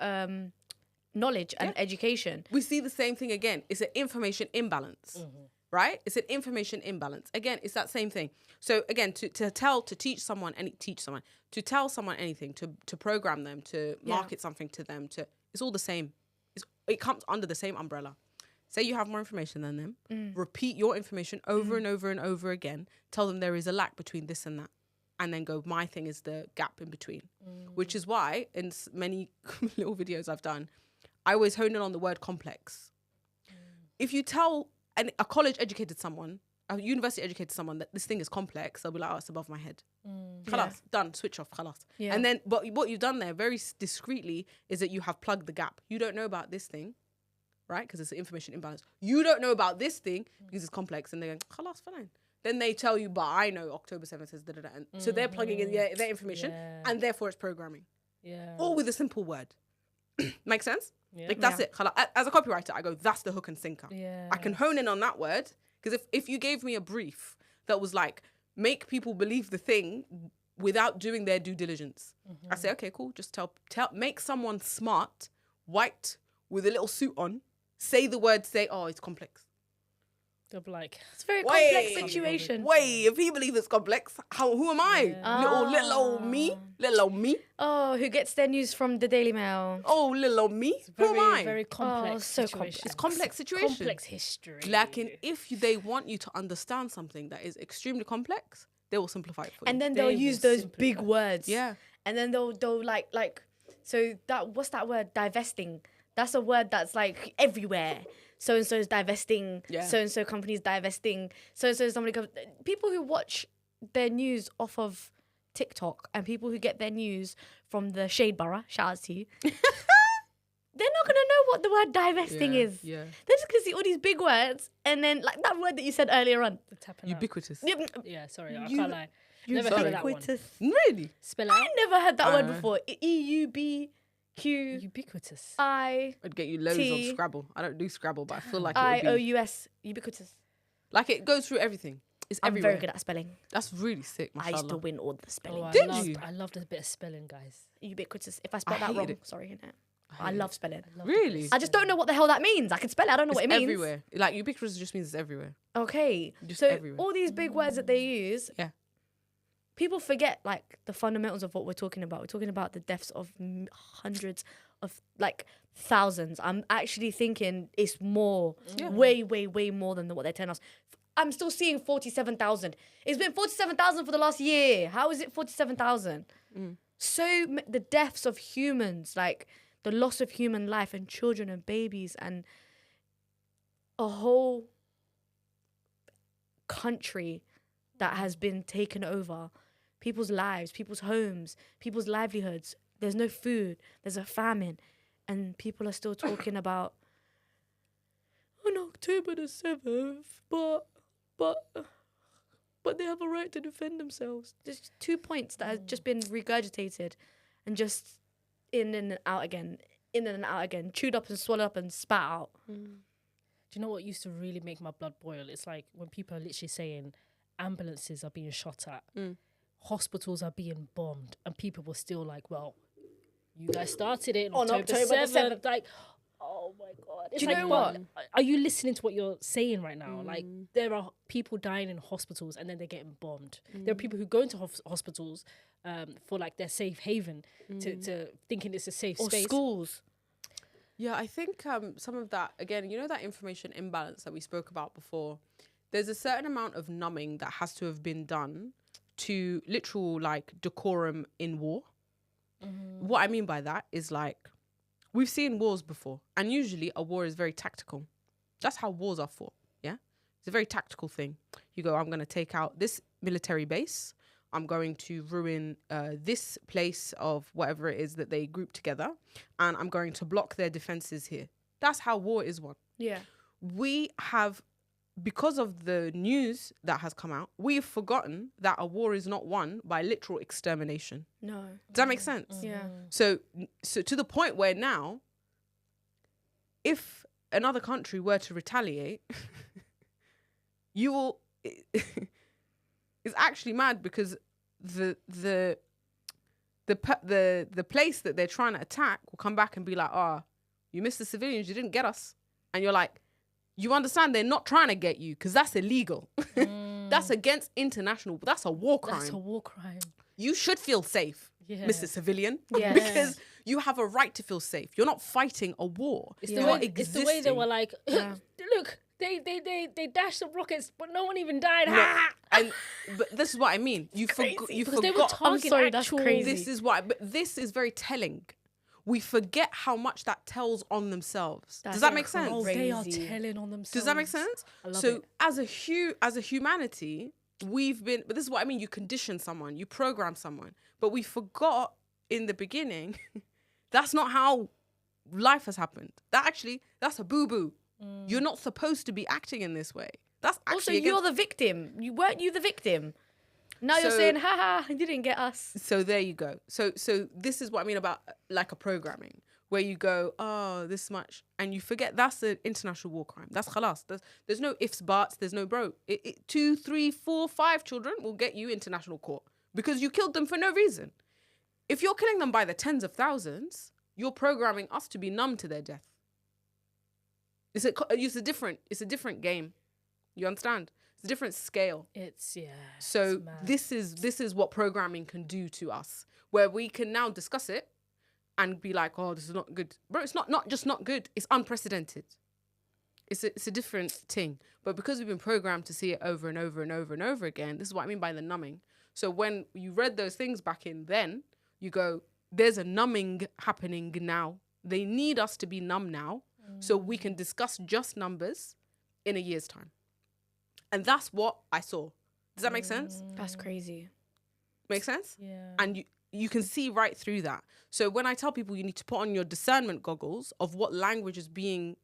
knowledge and education. We see the same thing again. It's an information imbalance, right? It's an information imbalance. Again, it's that same thing. So again, to teach someone to tell someone anything, to program them, to market something to them, it's all the same. It comes under the same umbrella. Say you have more information than them, repeat your information over and over and over again. Tell them there is a lack between this and that. And then go, my thing is the gap in between. Which is why in many little videos I've done, I always hone in on the word complex. If you tell a college educated someone, a university educated someone that this thing is complex, they'll be like, oh, it's above my head. Khalas, done, switch off, khalas. Yeah. And then, but what you've done there very discreetly is that you have plugged the gap. You don't know about this thing, right? Because it's an information imbalance. You don't know about this thing because it's complex. And they're going, khalas, fine. Then they tell you, but I know October 7th says da-da-da. And so they're plugging in their information and therefore it's programming. Yeah. All with a simple word. Make sense? Yeah. Like that's it. As a copywriter, I go, that's the hook and sinker. Yeah. I can hone in on that word. Because if you gave me a brief that was like, make people believe the thing without doing their due diligence. I say, okay, cool. Just make someone smart, white, with a little suit on, say the word, say, oh, it's complex. They'll be like, It's a very complex situation. If he believes it's complex, who am I? Little old me. Oh, who gets their news from the Daily Mail? Oh, little old me. Who am I? very complex. so situation. complex. It's complex situation. Complex history. Like, if they want you to understand something that is extremely complex, they will simplify it for you. And then They they'll will use those simplify. big words. Yeah. And then they'll like so that what's that word? Divesting. That's a word that's like everywhere. So and so is divesting. Yeah. So and so companies divesting. So and so somebody comes. People who watch their news off of TikTok and people who get their news from the Shade Borough, shout out to you. They're not gonna know what the word divesting is. Yeah. They're just gonna see all these big words and then like that word that you said earlier on. The tapping out. Ubiquitous. Yeah, sorry, I can't lie. Never sorry. heard of that one. Ubiquitous. Really? Spell I out. never heard that word know. before. EUBQI. Ubiquitous. I'd get you loads T- on Scrabble. I don't do Scrabble, but I feel like it would be... IOUS. Ubiquitous. Like, it goes through everything. It's I'm everywhere. very good at spelling. That's really sick, I used to mashallah. win all the spelling. Oh, Did you? I loved a bit of spelling, guys. Ubiquitous. If I spell that hated wrong, it. sorry, innit? I love spelling. Really? I just don't know what the hell that means. I can spell it. I don't know what it means. Everywhere. Like, ubiquitous just means it's everywhere. Okay. Just so everywhere. all these big words that they use, Yeah. people forget like the fundamentals of what we're talking about. We're talking about the deaths of hundreds of like thousands. I'm actually thinking it's more, way, way, way more than what they're telling us. I'm still seeing 47,000. It's been 47,000 for the last year. How is it 47,000? The deaths of humans, like the loss of human life and children and babies and a whole country that has been taken over. People's lives, people's homes, people's livelihoods. There's no food. There's a famine. And people are still talking about on October the 7th, but they have a right to defend themselves. There's 2 points that have just been regurgitated and just in and out again. in and out again, chewed up and swallowed up and spat out. Do you know what used to really make my blood boil? It's like when people are literally saying ambulances are being shot at, hospitals are being bombed, and people were still like, well, you guys started it on October 7th. Like, oh my God. It's Do you like, know what? Are you listening to what you're saying right now? Like, there are people dying in hospitals and then they're getting bombed. There are people who go into hospitals for like their safe haven to thinking it's a safe Or space. schools. Yeah, I think some of that, again, you know, that information imbalance that we spoke about before, there's a certain amount of numbing that has to have been done to literal like decorum in war. What I mean by that is like, we've seen wars before, and usually a war is very tactical. That's how wars are fought, yeah? It's a very tactical thing. You go, I'm going to take out this military base. I'm going to ruin this place of whatever it is that they group together, and I'm going to block their defenses here. That's how war is won. Yeah. We have, because of the news that has come out, we've forgotten that a war is not won by literal extermination. No. Does that make sense? Yeah. So to the point where now, if another country were to retaliate, you will. It's actually mad because the place that they're trying to attack will come back and be like, you missed the civilians, you didn't get us, and you're like, you understand they're not trying to get you because that's illegal. That's against international. That's a war crime. That's a war crime. You should feel safe, Yeah. Mr. Civilian, Yes. because you have a right to feel safe. You're not fighting a war. It's, You the are way, it's the way they were like, Yeah. look, they dashed some rockets, but no one even died. But this is what I mean. You forgot. Because they were forgot. targeting sorry, that's actual... crazy. This is why. But this is very telling. We forget how much that tells on themselves. That's Does that make sense? Oh, they are Crazy. telling on themselves. Does that make sense? I love So it. as a humanity, we've been. But this is what I mean. You condition someone. You program someone. But we forgot in the beginning. That's not how life has happened. That's a boo boo. You're not supposed to be acting in this way. That's actually Also, against- you're the victim. Weren't you the victim? Now you're So- saying, haha, you didn't get us. So there you go. So this is what I mean about like a programming where you go, this much, and you forget that's an international war crime. That's khalas. There's no ifs, buts. There's no bro. 2, 3, 4, 5 children will get you international court because you killed them for no reason. If you're killing them by the tens of thousands, you're programming us to be numb to their death. It's a different game. You understand? It's a different scale. So it's mad. this is what programming can do to us, where we can now discuss it and be like, oh, this is not good. Bro, it's not just not good. It's unprecedented. It's a different thing. But because we've been programmed to see it over and over and over and over again, this is what I mean by the numbing. So when you read those things back in then, you go, there's a numbing happening now. They need us to be numb now so we can discuss just numbers in a year's time. And that's what I saw. Does that make sense? That's crazy. Make sense? Yeah. And you can see right through that. So when I tell people you need to put on your discernment goggles of what language is being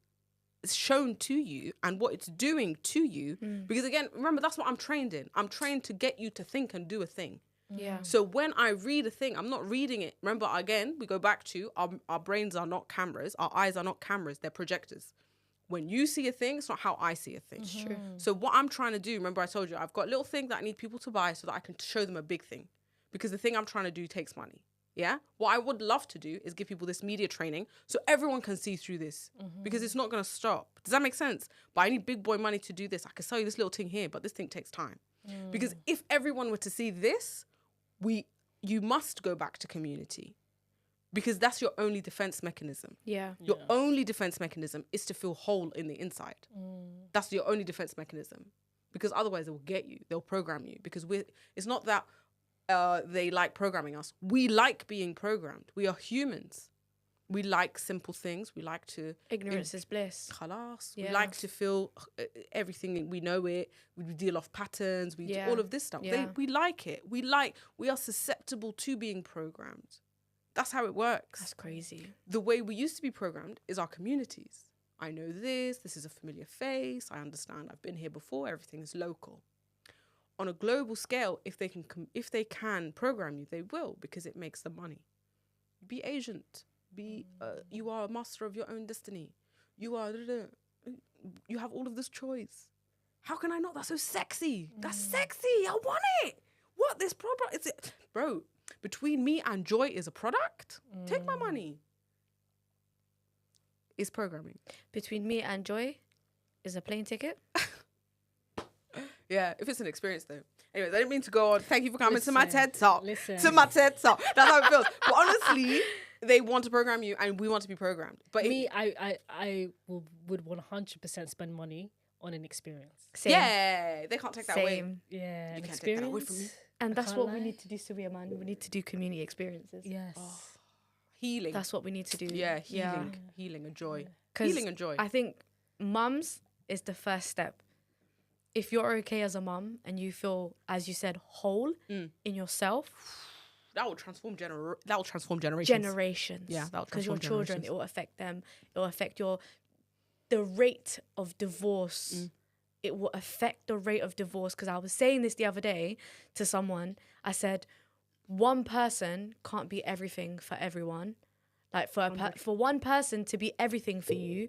shown to you and what it's doing to you, because again, remember, that's what I'm trained in. I'm trained to get you to think and do a thing. Yeah. So when I read a thing, I'm not reading it. Remember, again, we go back to our brains are not cameras. Our eyes are not cameras. They're projectors. When you see a thing, it's not how I see a thing. It's true. So what I'm trying to do, remember I told you, I've got little things that I need people to buy so that I can show them a big thing. Because the thing I'm trying to do takes money. Yeah? What I would love to do is give people this media training so everyone can see through this. Because it's not going to stop. Does that make sense? But I need big boy money to do this. I can sell you this little thing here, but this thing takes time. Because if everyone were to see this, you must go back to community. Because that's your only defense mechanism. Yeah. Your only defense mechanism is to feel whole in the inside. That's your only defense mechanism. Because otherwise they'll get you. They'll program you. Because it's not that they like programming us. We like being programmed. We are humans. We like simple things. We like to... Ignorance is bliss. Khalas. Yeah. We like to feel everything. We know it. We deal off patterns. We do all of this stuff. Yeah. We like it. We are susceptible to being programmed. That's how it works. That's crazy. The way we used to be programmed is our communities. I know this is a familiar face, I understand, I've been here before, everything is local. On a global scale, if they can program you, they will, because it makes them money. Be agent, you are a master of your own destiny. You are, you have all of this choice. How can I not? That's so sexy. That's sexy. I want it. What, this product? Is it? Bro, between me and joy is a product. Take my money. It's programming. Between me and joy is a plane ticket. Yeah, if it's an experience though. Anyways, I didn't mean to go on. Thank you for coming to my Listen, TED Talk. listen. To my TED Talk. That's how it feels. But honestly, they want to program you and we want to be programmed. But I would 100% spend money on an experience. Same. yeah, they can't take that away. Same. Yeah, You an can't take that away experience. from me. And that's can't what we lie. need to do, Surya, man. We need to do community experiences. Yes. Healing. That's what we need to do. yeah, healing and joy. 'Cause Healing and joy. I think mums is the first step. If you're okay as a mum and you feel, as you said, whole in yourself, That will transform generations. generations. Yeah, that'll because your transform children, generations. it will affect them. It will affect the rate of divorce. It will affect the rate of divorce. Because I was saying this the other day to someone. I said, one person can't be everything for everyone. Like for one person to be everything for you,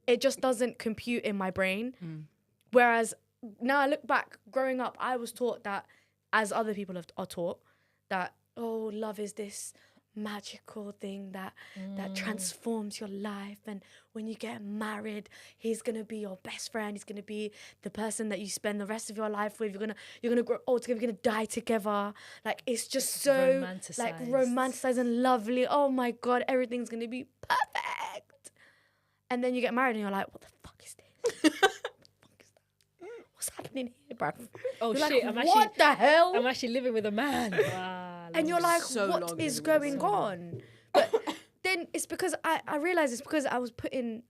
it just doesn't compute in my brain. Whereas now I look back, growing up, I was taught that, as other people are taught, that, oh, love is this magical thing that transforms your life, and when you get married, he's gonna be your best friend, he's gonna be the person that you spend the rest of your life with, you're gonna grow old together, you're gonna die together. Like, it's just so like romanticized and lovely. Oh my god, everything's gonna be perfect. And then you get married and you're like, what the fuck is this? What's happening here, bruv? Oh You're shit! like, what the hell? I'm actually living with a man. Wow, And you're like, So what long is living with going on? But then it's because I realized it's because I was putting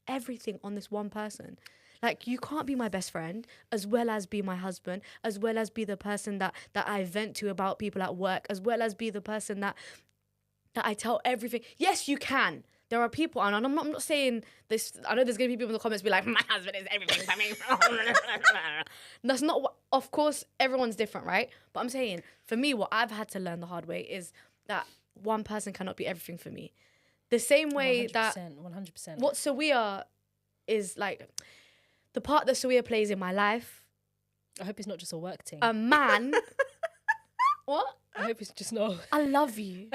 everything on this one person. Like, you can't be my best friend as well as be my husband, as well as be the person that I vent to about people at work, as well as be the person that I tell everything. Yes, you can. There are people, and I'm not saying this. I know there's going to be people in the comments be like, my husband is everything for me. That's not what, of course, everyone's different, right? But I'm saying, for me, what I've had to learn the hard way is that one person cannot be everything for me. The same way 100%, that 100%. what Sawia is like, the part that Sawia plays in my life, I hope it's not just a work thing. a man. What? I hope it's just not. I love you.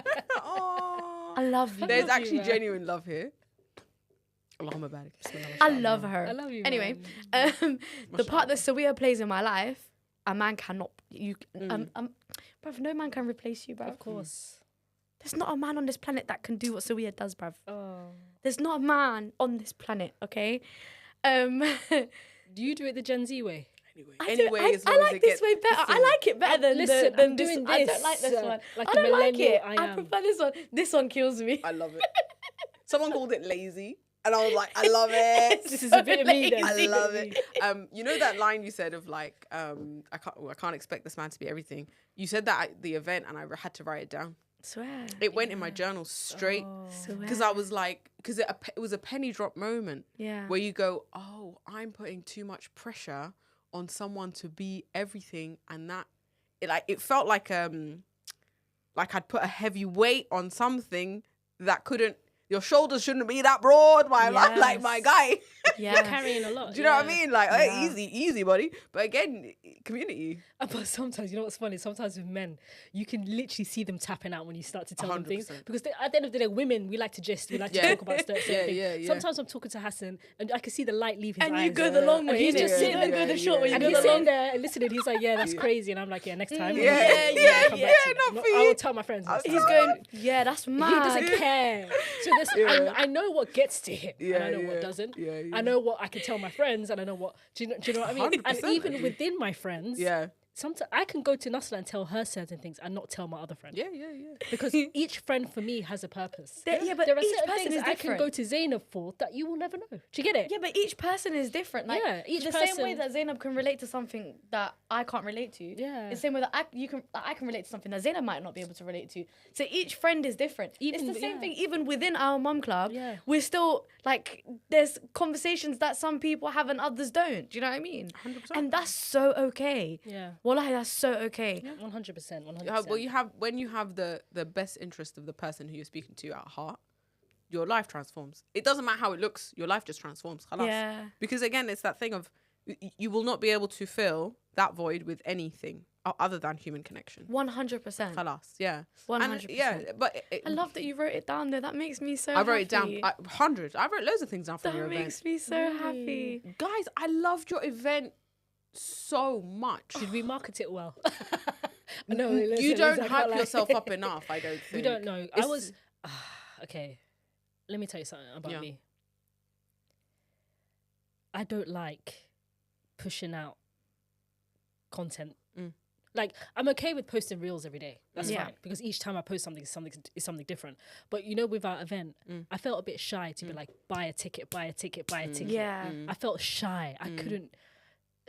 I love you. There's love you, actually man. genuine love here. Allahumma barik. I love her. I love you. Anyway, man. the part that Sawia plays in my life, a man cannot. Bruv, no man can replace you, bruv. Of course. There's not a man on this planet that can do what Sawia does, bruv. Oh. There's not a man on this planet, okay? Do you do it the Gen Z way? Anyway, as long I as like it this gets, way better. I like it better than listen, than I'm this. doing I don't this, like this one. like I the don't like millennial it. I I am. prefer this one. This one kills me. I love it. Someone called it lazy, and I was like, I love it. This is a bit of me then. I love it. You know that line you said of like, I can't expect this man to be everything. You said that at the event, and I had to write it down. Swear. It went in my journal straight because I was like, because it was a penny drop moment. Yeah. Where you go, oh, I'm putting too much pressure on someone to be everything, and that it felt like I'd put a heavy weight on something that couldn't. Your shoulders shouldn't be that broad, my like my guy. Yeah. You're carrying a lot. Do you know what I mean? Like, hey, Yeah. easy, buddy. But again, community. But sometimes, you know what's funny? Sometimes with men, you can literally see them tapping out when you start to tell them things. 100%. Because at the end of the day, women, we like to Yeah. talk about certain things. yeah. Sometimes I'm talking to Hassan and I can see the light leave his eyes. And you go the long And way. he's innit? just sitting You there don't go the short way. You And go he's the sitting long. there listening. He's like, yeah, that's crazy. And I'm like, yeah, next time. Yeah, come back to not me. for I you. will tell my friends. next He's time. going. Yeah, that's mad. He doesn't care. So I know what gets to him, and I know Yeah, what doesn't. yeah. I know what I can tell my friends, and I know what. Do you know what I mean? And 100%. even within my friends, Yeah. sometimes I can go to Nasla and tell her certain things and not tell my other friend. Yeah. Because each friend for me has a purpose. Yeah, but There are each certain person things is I can different. go to Zainab for that you will never know. Do you get it? Yeah, but each person is different. Like, Yeah, each the same way person- that Zainab can relate to something that I can't relate to. Yeah. The same way that I can relate to something that Zainab might not be able to relate to. So each friend is different. It's the same thing even within our mum club. Yeah. We're still like, there's conversations that some people have and others don't. Do you know what I mean? 100%. And that's so okay. Yeah. Wallahi, that's so okay. 100%. Well, when you have the best interest of the person who you're speaking to at heart, your life transforms. It doesn't matter how it looks, your life just transforms. Khalas. Yeah. Because again, it's that thing of you will not be able to fill that void with anything other than human connection. 100%. Khalas. Yeah. 100%. And yeah, but I love that you wrote it down though. That makes me so I wrote it down. happy. 100. I wrote loads of things down from your That event. makes me so happy. Guys, I loved your event so much. Did we market it well? No, You don't hype yourself up enough, I don't think. We don't know. I was okay. Let me tell you something about me. I don't like pushing out content. Like, I'm okay with posting reels every day. That's fine, because each time I post something, it's something different. But with our event, I felt a bit shy to be like, buy a ticket, buy a ticket, buy a ticket. Yeah. I felt shy. I couldn't.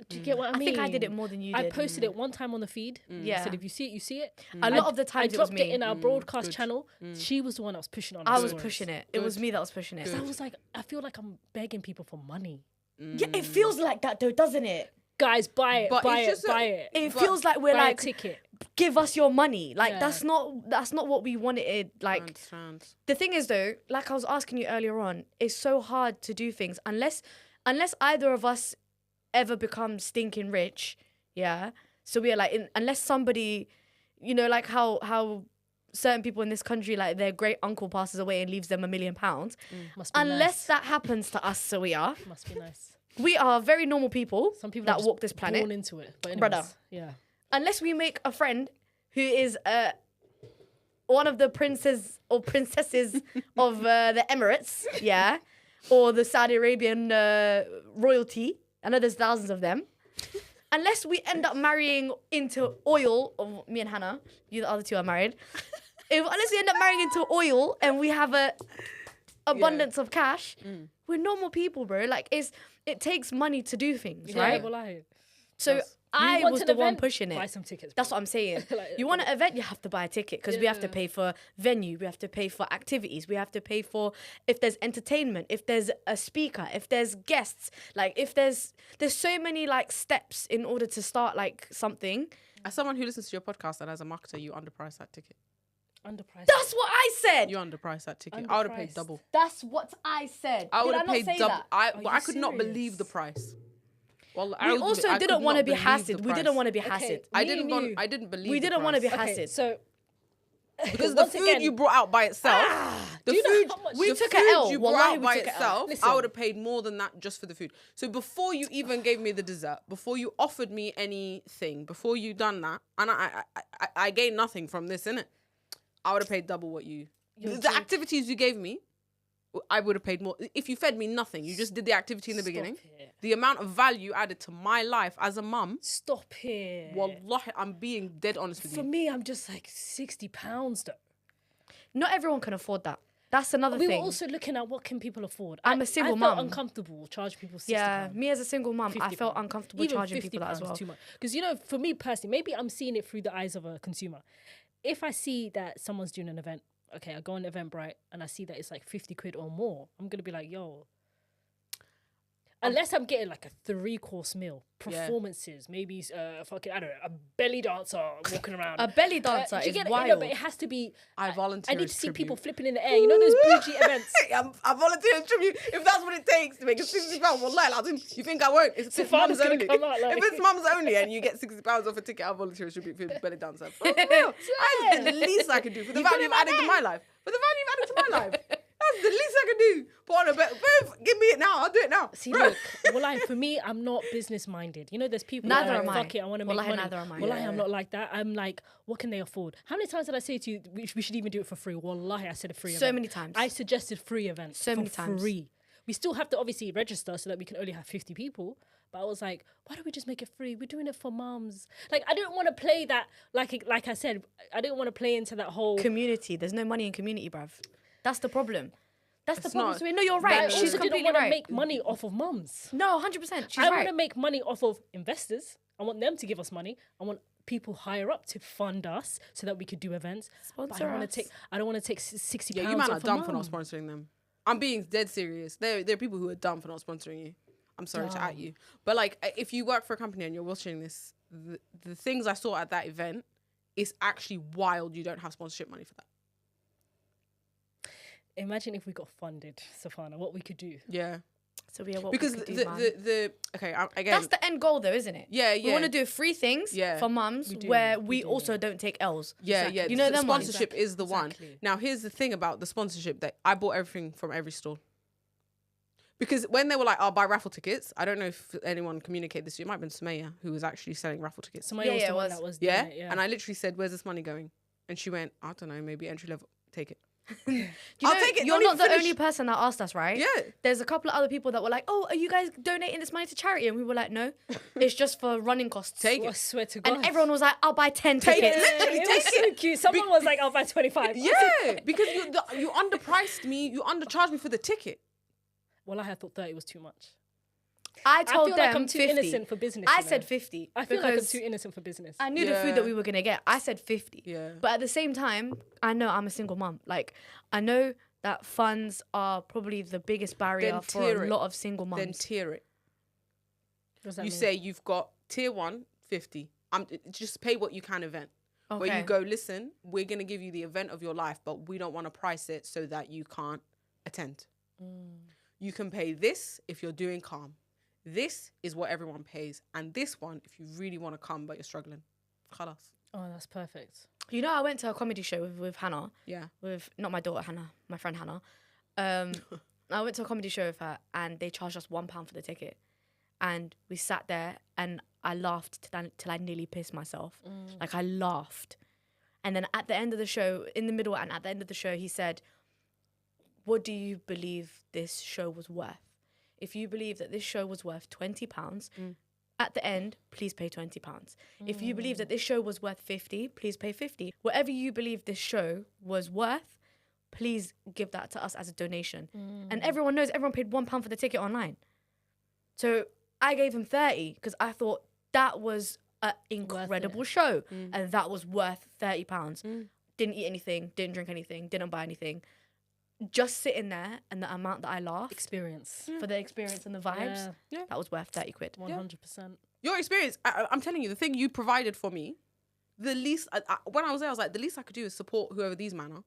Do you get what I mean? I think I did it more than you did. I posted it one time on the feed. Yeah. I said, if you see it, you see it. A lot of the times I it was dropped it me. in our broadcast channel. She was the one that was pushing on. I was pushing it. It was me that was pushing it. So I was like, I feel like I'm begging people for money. Yeah, it feels like that though, doesn't it? Guys, buy it, But buy it's it, just buy it. It feels like we're Buy like, a ticket. give us your money. Like Yeah. that's not what we wanted. I Like understand. the thing is though, like I was asking you earlier on, it's so hard to do things unless either of us ever become stinking rich. Yeah. So we are like, unless somebody, like how certain people in this country, like their great uncle passes away and leaves them £1 million. Must be Unless nice. that happens to us, so we are Nice. very normal people. Some people that are just walk this planet. born into it. But anyways, Brother. yeah. Unless we make a friend who is one of the princes or princesses of the Emirates, yeah, or the Saudi Arabian royalty. I know there's thousands of them. Unless we end up marrying into oil, or me and Hannah, you the other two are married. Unless we end up marrying into oil and we have a abundance of cash, we're normal people, bro. Like it takes money to do things, right? Well, So I want was an the one event? pushing it. Buy some tickets. That's bro. what I'm saying. Like, You want an event, you have to buy a ticket because we have to pay for venue, we have to pay for activities, we have to pay for if there's entertainment, if there's a speaker, if there's guests, like if there's so many like steps in order to start like something. As someone who listens to your podcast and as a marketer, you underprice that ticket. Underpriced. That's what I said. You underprice that ticket. I would have paid Underpriced. double. That's what I said. I Did would I have not paid say double. that? I you could not serious? believe the price. Well, We also didn't want to be hassled. We didn't want to be Okay. hassled. I Me and you. didn't believe. We the didn't want to be price. hassled. So because the once food again- you brought out by itself, the do you know food how much- We the took a food L. you brought Wallahi, out we by took a L. itself, Listen. I would have paid more than that just for the food. So before you even gave me the dessert, before you offered me anything, before you done that, and I gained nothing from this, innit? I would have paid double what you. The activities you gave me, I would have paid more. If you fed me nothing, you just did the activity in the beginning. it. The amount of value added to my life as a mum, Stop here. wallahi, I'm being dead honest with For you. me, I'm just like £60 though. Not everyone can afford that. That's another We thing. were also looking at what can people afford. I'm a single I felt mum. uncomfortable charging people £60. Yeah, me as a single mum, I felt £50. uncomfortable Even charging people that as £50 well. Too much. Because for me personally, maybe I'm seeing it through the eyes of a consumer. If I see that someone's doing an event, okay, I go on Eventbrite and I see that it's like 50 quid or more, I'm gonna be like, yo. Unless I'm getting like a 3-course meal, performances, maybe fucking, I don't know, a belly dancer walking around. A belly dancer Do you is get it? wild. No, but it has to be. I volunteer I need as to see tribute. people flipping in the air. You know those bougie events. I volunteer as tribute. If that's what it takes to make it £60, wallahi, lazim, you think I won't? It's Saffana's mums gonna only. come out like- If it's mums only and you get £60 off a ticket, I'll volunteer as tribute for the belly dancer. For real. That's the least I can do for the value you've added to my life. For the value you've added to my life. That's the least I can do. Put on a bet. Give me it now. I'll do it now. See, look, wallahi, for me, I'm not business minded. You know, there's people Neither that are am like, I. fuck it, I want to make Wallahi, money. neither am I. Wallahi, Yeah. I'm not like that. I'm like, what can they afford? How many times did I say to you, we should even do it for free? Wallahi, I said a free event. So many times. I suggested free events So for many times. free. We still have to obviously register so that we can only have 50 people. But I was like, why don't we just make it free? We're doing it for mums. Like, I don't want to play that, like I said, I don't want to play into that whole... Community. There's no money in community, bruv. That's the problem. That's the It's problem. not. So we know you're I right. also She's didn't completely want to right. make money off of mums. No, 100%. She's I want right. to make money off of investors. I want them to give us money. I want people higher up to fund us so that we could do events. But Sponsor us. I don't want to take £60 Yeah, you man are off a dumb for mum. not sponsoring them. I'm being dead serious. There are people who are dumb for not sponsoring you. I'm sorry to at you. But like, if you work for a company and you're watching this, the things I saw at that event, it's actually wild you don't have sponsorship money for that. Imagine if we got funded, Saffana, what we could do. Yeah. So yeah, what Because we could do, man. again, That's the end goal, though, isn't it? Yeah, We want to do free things for mums where we do. also don't take L's. Yeah, yeah. You know the them ones? sponsorship is the one. Now, here's the thing about the sponsorship, that I bought everything from every store. Because when they were like, I'll buy raffle tickets, I don't know if anyone communicated this to you. It might have been Sumaya who was actually selling raffle tickets. Somebody was Yeah, the it one was. that was Yeah? doing it, yeah. And I literally said, where's this money going? And she went, I don't know, maybe entry level. Take it. I'll take it. You're Don't not even the finish. only person that asked us, right? Yeah. There's a couple of other people that were like, "Oh, are you guys donating this money to charity?" And we were like, "No, it's just for running costs." Take I it. swear to God. And everyone was like, "I'll buy 10 Take it. tickets." Literally, it was take so it. cute. Someone was like, I'll buy 25. Yeah, because you underpriced me. You undercharged me for the ticket. Well, I thought 30 was too much. I I told feel them like I'm too 50. innocent for business. I you know. said 50. I feel like I'm because too innocent for business. I knew the food Yeah. that we were gonna get. I said 50. Yeah. But at the same time, I know I'm a single mum. Like, I know that funds are probably the biggest barrier Then for tier a it. lot of single mums. Then tier it. What does that You mean? say you've got tier 1, 50. Just pay what you can event. Where Okay. you go, listen, we're going to give you the event of your life, but we don't want to price it so that you can't attend. You can pay this if you're doing calm. This is what everyone pays. And this one, if you really want to come, but you're struggling. Khalas. Oh, that's perfect. You know, I went to a comedy show with Hannah. Yeah. With not my daughter Hannah, my friend Hannah. I went to a comedy show with her, and they charged us £1 for the ticket, and we sat there, and I laughed till I nearly pissed myself. Like, I laughed, and then at the end of the show, in the middle and at the end of the show, he said, "What do you believe this show was worth? If you believe that this show was worth £20." At the end, please pay £20. If you believe that this show was worth 50, please pay 50. Whatever you believe this show was worth, please give that to us as a donation. And everyone knows everyone paid £1 for the ticket online. So I gave him 30 because I thought that was an incredible show and that was worth £30. Didn't eat anything, didn't drink anything, didn't buy anything. Just sitting there and the amount that I laughed Experience. for the experience and the vibes, Yeah. that was worth 30 quid. 100%. Your experience, I'm telling you, the thing you provided for me, the least, when I was there, I was like, the least I could do is support whoever these men are.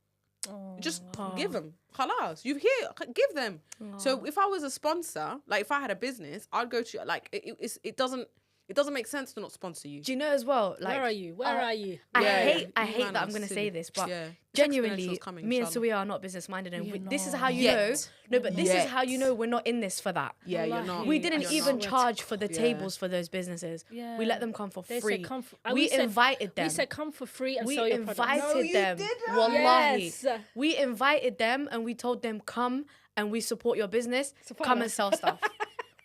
Just give them. Khalas. You here, give them. So if I was a sponsor, like if I had a business, I'd go to, like, it doesn't make sense to not sponsor you. Do you know as well? Like, Where are you? Where are you? I Yeah, hate you that man I'm are going to silly. say this, but Yeah. genuinely, Exponential's coming, me and inshallah. Suya are not business minded, and We're this is not. how you Yet. know. No, but this is Yet. how you know we're not in this for that. Yeah, you're Wallahi. not. We You're didn't You're even not. charge for the Yeah. tables for those businesses. Yeah. We let them come for They free. said come We invited them. We said come for free and We sell your products. invited them. Wallahi. Yes. We invited them and we told them, come and we support your business. Come and sell stuff.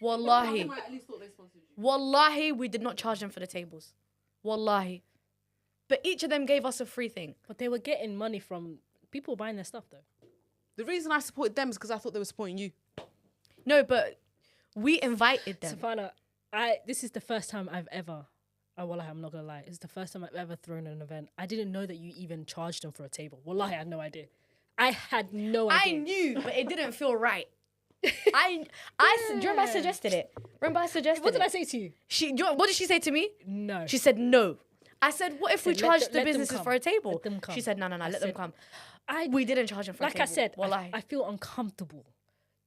Wallahi. Wallahi, we did not charge them for the tables. Wallahi. But each of them gave us a free thing. But they were getting money from people buying their stuff though. The reason I supported them is because I thought they were supporting you. No, but we invited them. Saffana, this is the first time I've ever, wallahi, I'm not gonna lie, it's the first time I've ever thrown an event. I didn't know that you even charged them for a table. Wallahi, I had no idea. I had no I idea. knew, but it didn't feel right. Do you remember I suggested it? Remember I suggested What did it? I say to you? What did she say to me? No. She said no. I said, what if we Let charged them- the let them businesses come. for a table? Let them come. She said, no, let them said- come. I We didn't charge them for a like table. I said, Wallahi. I feel uncomfortable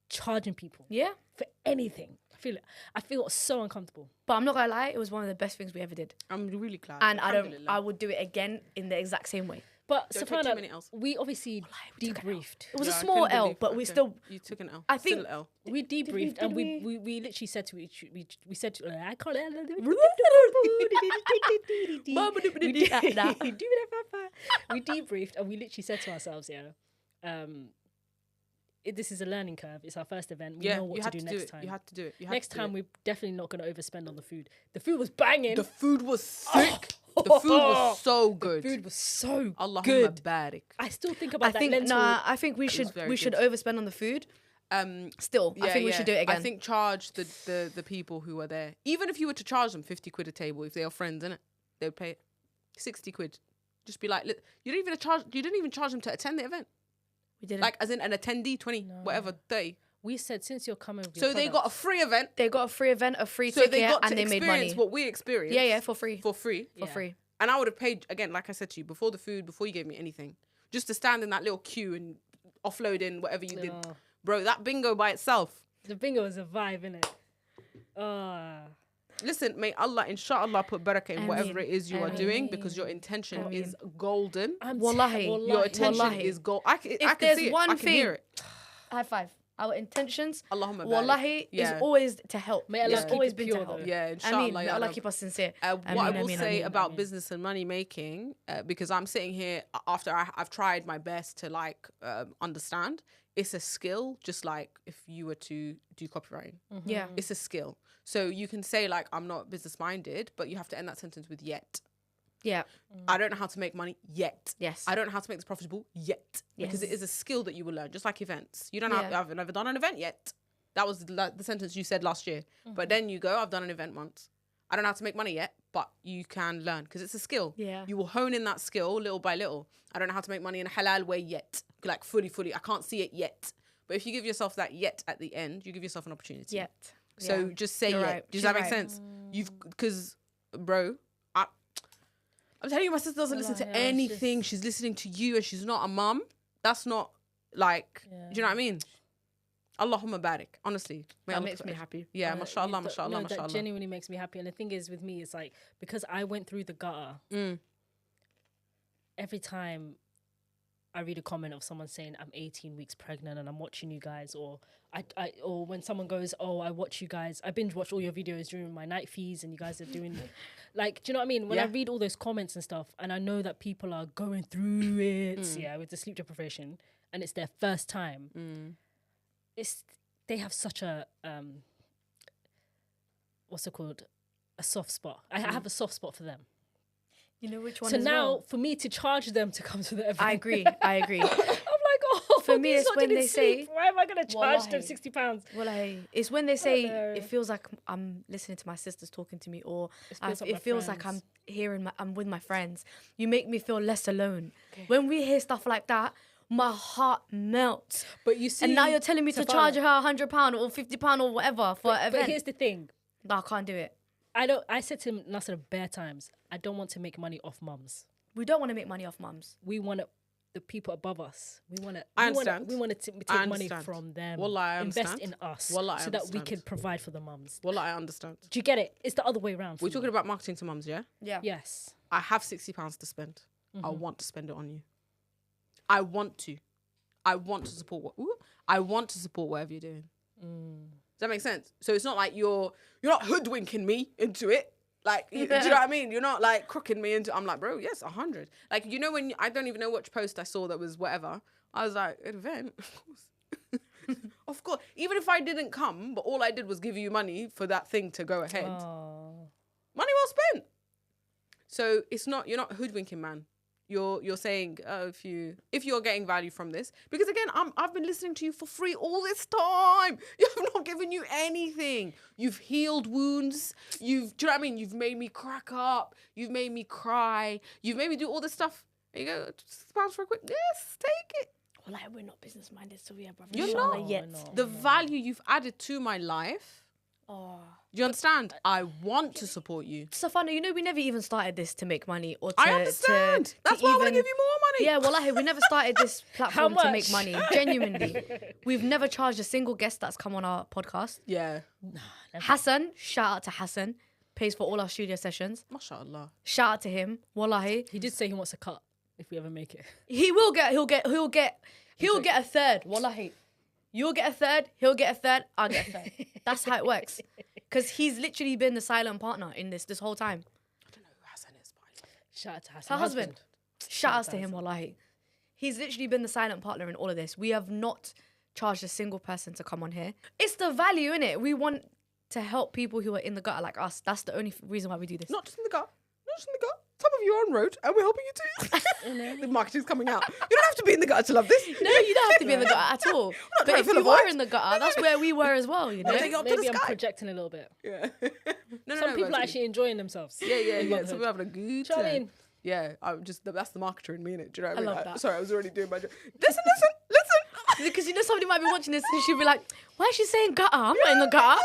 charging people Yeah, for anything. I feel so uncomfortable. but I'm not gonna lie, it was one of the best things we ever did. I'm really glad. And Alhamdulillah. I would do it again in the exact same way. But Don't take too many Saffana, Ls. we obviously we took an L. debriefed. It was Yeah, a I small couldn't L, believe- but we okay. still. You took an L. I think- Still an L. We debriefed did and we- we literally said to we said to, I call it we debriefed and we literally said to ourselves, this is a learning curve. It's our first event. We know what you to had do to next it. time. You had to do it. You had Next to do time it. we're definitely not going to overspend on the food. The food was banging. The food was sick. The food was so good. Food was so Allahumma good. barik. I still think about that lentil. I think we should very should good. overspend on the food. Um, Still, I think we should do it again. I think charge the people who were there. Even if you were to charge them 50 quid a table, if they are friends, innit? They would pay it. 60 quid. Just be like, look, you didn't even charge them to attend the event. we didn't. Like, as in an attendee, 20, whatever, 30. We said since you're coming with your So they got a products- free event. They got a free event, a free So ticket, they got to and they made experience money. what we experienced. Yeah, for free. For free. For free. And I would have paid, again, like I said to you, before the food, before you gave me anything, just to stand in that little queue and offloading whatever you did. Oh. Bro, that bingo by itself. The bingo is a vibe, innit? Listen, may Allah, inshallah, put barakah in whatever Ameen. it is you are doing, Ameen. because your intention Ameen. is golden. Wallahi. Your attention Wallahi. is gold. I can there's see it. one I can hear thing- it. High five. Our intentions, Allahumma barik. wallahi, is Yeah. always to help. May Allah It's keep always it been pure, to help. though. Yeah, I inshallah. mean, may ya Allah Rab. keep us sincere. What I Ameen, will ameen, say ameen, about ameen. business and money making, because I'm sitting here after I've tried my best to like understand, it's a skill, just like if you were to do copywriting. Yeah. It's a skill. So you can say like, I'm not business minded, but you have to end that sentence with yet. Yeah. I don't know how to make money yet. Yes. I don't know how to make this profitable yet. Because it Yes. is a skill that you will learn, just like events. You don't Yeah. have, I've never done an event yet. That was the sentence you said last year. But then you go, I've done an event once. I don't know how to make money yet, but you can learn because it's a skill. Yeah. You will hone in that skill little by little. I don't know how to make money in a halal way yet. Like fully. I can't see it yet. But if you give yourself that yet at the end, you give yourself an opportunity. Yet. So Yeah. just say You're yet. right. Does She's that make right. sense? Because, bro, I'm telling you, my sister doesn't listen to Wallah, yeah, it's anything. She's listening to you, and she's not a mum. That's not like, do you know what I mean? Allahumma barik. Honestly, may That Allah makes put- me happy. Yeah, mashallah, No, mashallah, mashallah. that genuinely makes me happy. And the thing is with me, it's like, because I went through the gutter, every time I read a comment of someone saying I'm 18 weeks pregnant and I'm watching you guys, or or when someone goes, oh, I watch you guys, I binge watch all your videos during my night feeds and you guys are doing like, do you know what I mean? When I Yeah. read all those comments and stuff, and I know that people are going through it, yeah, with the sleep deprivation, and it's their first time, they have such a what's it called? A soft spot. I have a soft spot for them. You know which one? So as now, well? for me to charge them to come to the event, I agree. I agree. I'm like, oh, For me, these it's lot when didn't they sleep. say, why am I going to charge them Wallahi. £60? Well, it's when they say know. it feels like I'm listening to my sisters talking to me, or feels like it my feels like friends. I'm with my friends. You make me feel less alone. When we hear stuff like that, my heart melts. But you see, And now you're telling me to Saffana, charge her £100 or £50 or whatever for an But event. here's the thing. No, I can't do it. I said to Nasser bare times, I don't want to make money off mums. We don't want to make money off mums. We want the people above us. We want to. I understand. We want to I take money understand. from them. Wallah, I invest understand. in us, Wallah, I so that we understand. can provide for the mums. Well, I understand. Do you get it? It's the other way around. for We're me. talking about marketing to mums, yeah? Yeah. Yes. I have £60 to spend. Mm-hmm. I want to spend it on you. I want to support I want to support whatever you're doing. Does that make sense? So it's not like you're not hoodwinking me into it. Like, do you know what I mean? You're not like crooking me into. I'm like, bro, yes, 100. Like, you know, when I don't even know which post I saw that was whatever. I was like, an event, of course. Of course. Even if I didn't come, but all I did was give you money for that thing to go ahead. Oh. Money well spent. So it's not, you're not hoodwinking, man. You're saying if you're getting value from this, because again, I've been listening to you for free all this time. You have not given you anything. You've healed wounds. Do you know what I mean? You've made me crack up. You've made me cry. You've made me do all this stuff. There you go, £6 for a quick. Yes, take it. Well, like, we're not business minded, so yeah, brother. You're Inshallah, not. yet. The value you've added to my life. Oh. Do you understand? I want to support you. Saffana, you know, we never even started this to make money or to. I understand. To That's why I want to even- give you more money. Yeah, wallahi, we never started this platform to make much? money. Genuinely. We've never charged a single guest that's come on our podcast. Yeah. Hassan, shout out to Hassan, pays for all our studio sessions. MashaAllah. Shout out to him. Wallahi. He did say he wants a cut if we ever make it. He'll get a third. Wallahi. You'll get a third, he'll get a third, I'll get a third. That's how it works. Because he's literally been the silent partner in this whole time. I don't know who Hassan is, by the way. Shout out to Hassan. Her husband. Shout outs to him, wallahi. He's literally been the silent partner in all of this. We have not charged a single person to come on here. It's the value, innit? We want to help people who are in the gutter like us. That's the only reason why we do this. Not just in the gut. Not just in the gut. Some of you are on road and we're helping you too. The marketing's coming out. You don't have to be in the gutter to love this. No, you don't have to be in the gutter at all. But trying if to you fill a are void. in the gutter, that's where we were as well, you know? Take it up to the Maybe I'm sky. projecting a little bit. Yeah. No, Some people are actually enjoying themselves. Yeah. in Some motherhood. people having a good Do you know what I time. mean? Yeah, that's the marketer in me, innit? Do you know what I mean? love that. Sorry, I was already doing my job. Listen. Because you know somebody might be watching this and she'll be like, why is she saying gutter? I'm not in the gutter.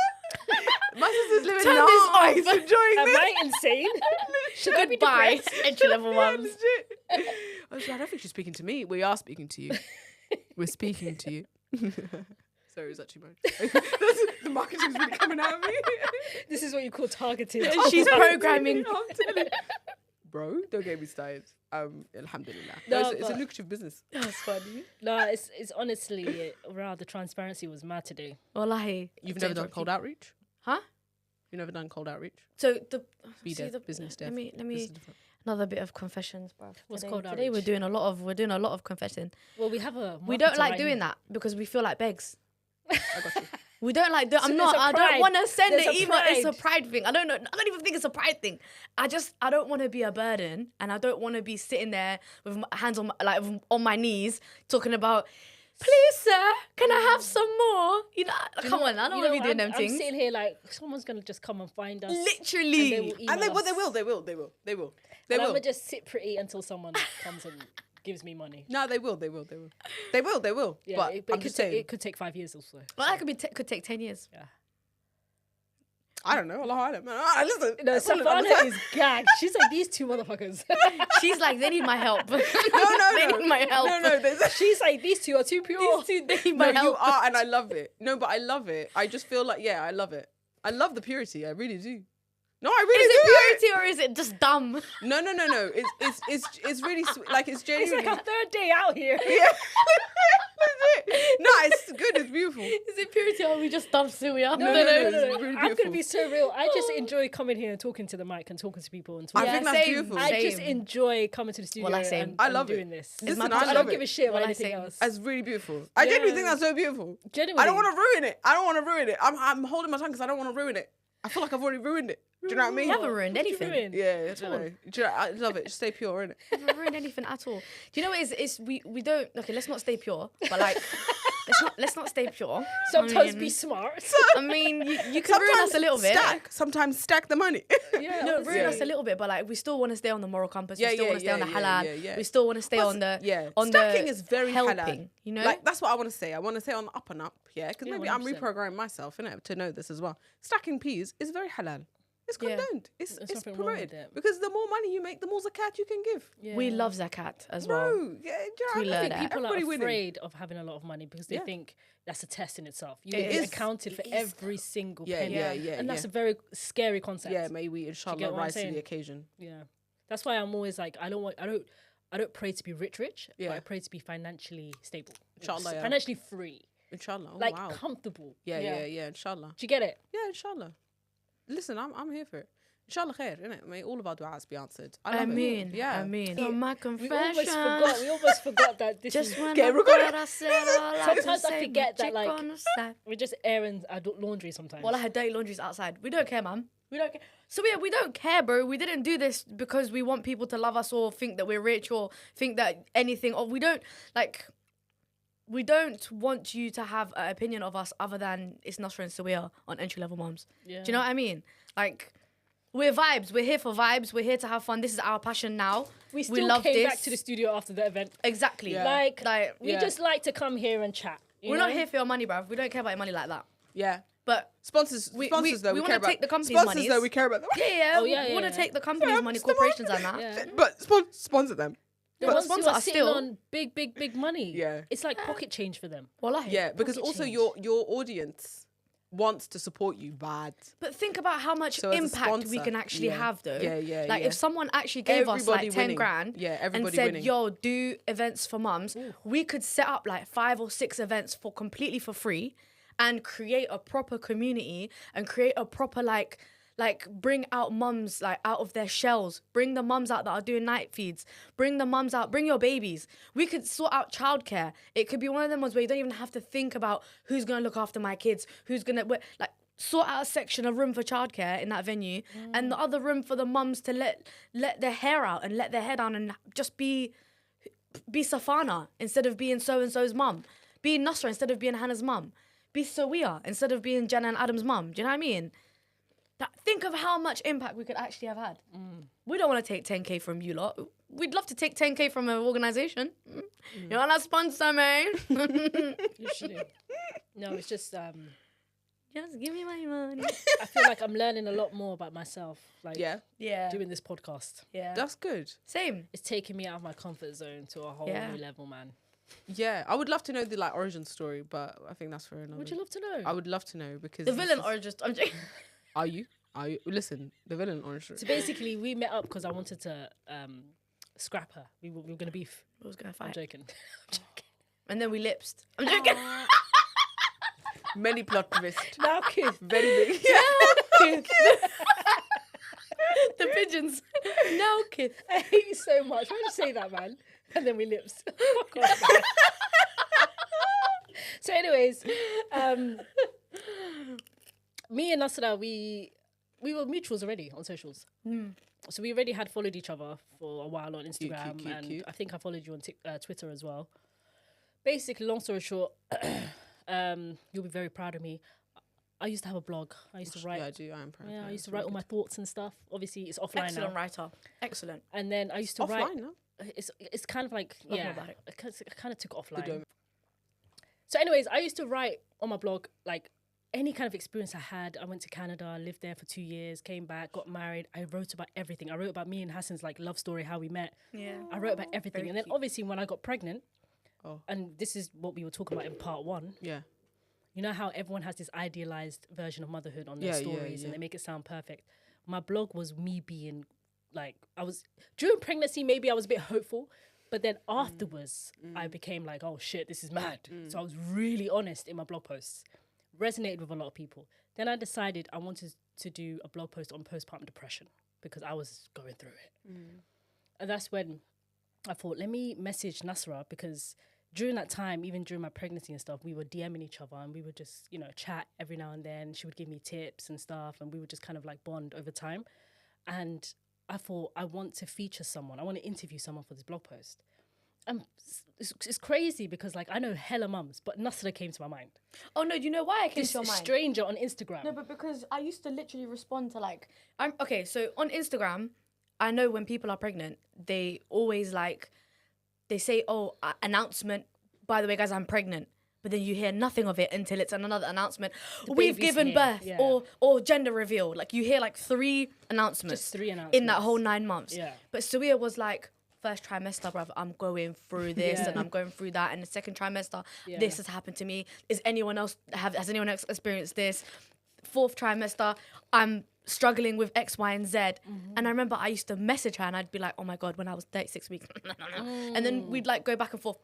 My sister's living Turn this nice, off. enjoying Am this. I insane? Should I be Goodbye, depressed? entry level Yeah, mums. legit. I was like, I don't think she's speaking to me. We are speaking to you. We're speaking to you. Sorry, is that too much? The marketing's really coming out of me. This is what you call targeted. She's programming. Bro, don't get me started. Alhamdulillah. No, No, it's a but- lucrative business. That's funny. No, it's honestly, the transparency was mad today. Wallahi. You've never done cold outreach? Huh? You've never done cold outreach? So the Be see dev, the business dev. Let me Business dev. another bit of confessions, bro. What's today, called today we're outreach? doing a lot of confessing. Well, we have a. We don't marketer like right doing here. that because we feel like begs. I got you. We don't like. I'm So not. there's a I don't pride. want to send There's the a email. It's a pride. pride thing. I don't know. I don't even think it's a pride thing. I don't want to be a burden, and I don't want to be sitting there with my hands on on my knees talking about. Please, sir, can I have some more? You know, come on. I don't want to be doing them I'm things. sitting here like someone's gonna just come and find us. Literally. And they will And they email will, us. they will, they will, they will, they will. They And I'm will. gonna just sit pretty until someone comes and gives me money. No, they will, they will, they will. They will, they will. Yeah, but it I'm could just take, saying, it could take 5 years or so. Well, that could take 10 years. Yeah. I don't know. Allah Alam. Listen. No, that's all I'm Saffana saying. is gagged. She's like, these two motherfuckers. She's like, they need my help. No, they no. need my help. No, no. There's She's like, these two are too pure. These two, they need my No, you help. are, and I love it. No, but I love it. I just feel like, yeah, I love it. I love the purity. I really do. No, I really Is do. it purity or is it just dumb? No, no, no, no. It's really sweet. Like it's It's genuinely. like our third day out here. Yeah. No, it's good. It's beautiful. Is it purity or are we just dumb silly? I No, don't no, know. no, no. It's really I'm gonna beautiful. be so real. I just enjoy coming here and talking to the mic and talking to people and I talking. think that's same. beautiful. I just Same. enjoy coming to the studio Well, I same. and, I and love it. doing this. Listen, my I passion. I love don't give a it. shit about Well, I anything same. else. That's really beautiful. I genuinely think Yeah. that's so beautiful. Genuinely. I don't want to ruin it. I don't want to ruin it. I'm holding my tongue because I don't want to ruin it. I feel like I've already ruined it. Do you know what I mean? You haven't ruined What did you anything. ruin? Yeah, I don't know. Do you know, I love it. Just stay pure, innit? Haven't ruined anything at all. Do you know what it is? We don't. Okay, let's not stay pure. But like, let's not stay pure. Sometimes I be mean, smart. I mean, you can ruin us a little bit. Sometimes stack the money. Yeah, No, honestly. ruin us a little bit, but like we still want to stay on the moral compass. Yeah, we still yeah, want to stay on the yeah, halal. yeah, yeah. We still want to stay on the Stacking the is very helping. halal. You know, Like that's what I want to say. I want to say on the up and up. Yeah, because Yeah, maybe I'm 100%. reprogramming myself, innit, to know this as well. Stacking peas is very halal. It's Yeah. condoned. It's There's nothing wrong with promoted it. because the more money you make, the more zakat you can give. Yeah. we love zakat as well. Bro, yeah, do We you know learn what I that. mean? People are Everybody winning. afraid of having a lot of money because they Yeah. think that's a test in itself. You It get is. accounted for It is. every single Yeah, penny. yeah, yeah, And that's yeah. a very scary concept. Yeah, may we inshallah what I'm rise to saying? the occasion. Yeah. That's why I'm always like, I don't pray to be rich, Yeah. but I pray to be financially stable. Inshallah, yeah. Financially free. Inshallah. Oh, Like wow. comfortable. Yeah, inshallah. Do you get it? Yeah, inshallah. Listen, I'm here for it. Inshallah khair, innit? May all of our du'as be answered. I love I it. mean, Yeah. I mean. So my We confession. almost forgot that this Just is when Get I recorded. thought I said all I could Sometimes I say, forget my that, chick like, on the side. we're just airing our laundry sometimes. Well, I had dirty laundries outside. We don't care, man. We don't care. So we don't care, bro. We didn't do this because we want people to love us or think that we're rich or think that anything. Or we don't want you to have an opinion of us other than it's Nasra and Sawia on entry level moms. Yeah. Do you know what I mean? Like, we're vibes. We're here for vibes. We're here to have fun. This is our passion now. we still love came this. back to the studio after the event. Exactly. Yeah. Like, we we just like to come here and chat. you we're not know? here for your money, bruv. We don't care about your money like that. Yeah. But Sponsors, We- sponsors though, we we wanna care about. take the company's sponsors monies. though, we care about them. yeah, Oh, yeah, we want to yeah. take the company's money, it's the corporations and that. Yeah. But sponsor them. The But ones who sponsor are us sitting still. on big money. Yeah. It's like pocket change for them. Wallahi. Yeah, because Pocket also change. your audience wants to support you bad. But think about how much So as a impact we sponsor, can actually yeah. have, though. Yeah, yeah, Like yeah. if someone actually gave us Everybody like 10 winning. grand Yeah, and everybody said, winning. "Yo, do events for mums," we could set up like 5 or 6 events for completely for free, and create a proper community and create a proper like bring out mums like out of their shells, bring the mums out that are doing night feeds, bring the mums out, bring your babies. We could sort out childcare. It could be one of them ones where you don't even have to think about who's gonna look after my kids, who's gonna like sort out a section, a room for childcare in that venue, and the other room for the mums to let their hair out and let their hair down and just be Saffana instead of being so and so's mum, be Nusra instead of being Hannah's mum, be Sawia instead of being Jenna and Adam's mum. Do you know what I mean? Think of how much impact we could actually have had. We don't want to take 10k from you lot. We'd love to take 10k from an organisation. You want to sponsor me? Literally. No, it's just Just give me my money. I feel like I'm learning a lot more about myself. Like Yeah. doing this podcast. Yeah. That's good. Same. It's taking me out of my comfort zone to a whole Yeah. new level, man. Yeah, I would love to know the like origin story, but I think that's for another. Would you love to know? I would love to know because The this villain is- or just I'm joking. Are you? Listen, the villain origin story. So basically, we met up because I wanted to scrap her. We were gonna beef. I was gonna I'm fight, joking. and then we lipsed. I'm joking. Many plot twist. Now kiss. Very big. The pigeons. No kiss. I hate you so much. Why did you say that, man? And then we lips. Fuck off, man. So, anyways, me and Nasra, we were mutuals already on socials. So we already had followed each other for a while on Instagram, cute. I think I followed you on Twitter as well. Basically, long story short, you'll be very proud of me. I used to have a blog. I used to write. Yeah, I do. I am proud. Yeah, I used to write all my thoughts and stuff. Obviously, it's offline Excellent now. writer. Excellent. And then I used to write. Offline, no? It's kind of like Love yeah, about it. I kind of took it offline. Good. So, anyways, I used to write on my blog like any kind of experience I had. I went to Canada, I lived there for 2 years, came back, got married. I wrote about everything. I wrote about me and Hassan's like love story, how we met. Yeah. I wrote about everything, Very and then cute. obviously when I got pregnant, Oh. and this is what we were talking about in part 1. Yeah. You know how everyone has this idealized version of motherhood on their Yeah, stories, yeah. and they make it sound perfect. My blog was me being like, I was during pregnancy, maybe I was a bit hopeful, but then afterwards, I became like, oh shit, this is mad. So I was really honest in my blog posts, resonated with a lot of people. Then I decided I wanted to do a blog post on postpartum depression because I was going through it, and that's when I thought, let me message Nasra because during that time, even during my pregnancy and stuff, we were DMing each other and we would just, chat every now and then. She would give me tips and stuff and we would just kind of like bond over time. And I thought, I want to feature someone. I want to interview someone for this blog post. And it's crazy because like I know hella mums, but Nasra came to my mind. Oh no, do you know why I came This to your mind? stranger on Instagram. No, but because I used to literally respond to like, okay, so on Instagram, I know when people are pregnant, they always like, they say, oh, announcement, by the way, guys, I'm pregnant. But then you hear nothing of it until it's another announcement. We've baby's given here, birth yeah. or gender reveal. Like you hear like 3 announcements. Just 3 in that announcements. whole 9 months. Yeah. But Suia was like, first trimester, bruv, I'm going through this Yeah. and I'm going through that. And the second trimester, Yeah. this has happened to me. Has anyone else experienced this? 4th trimester, I'm struggling with X, Y, and Z. And I remember I used to message her and I'd be like, oh my God, when I was 36 weeks. And then we'd like go back and forth.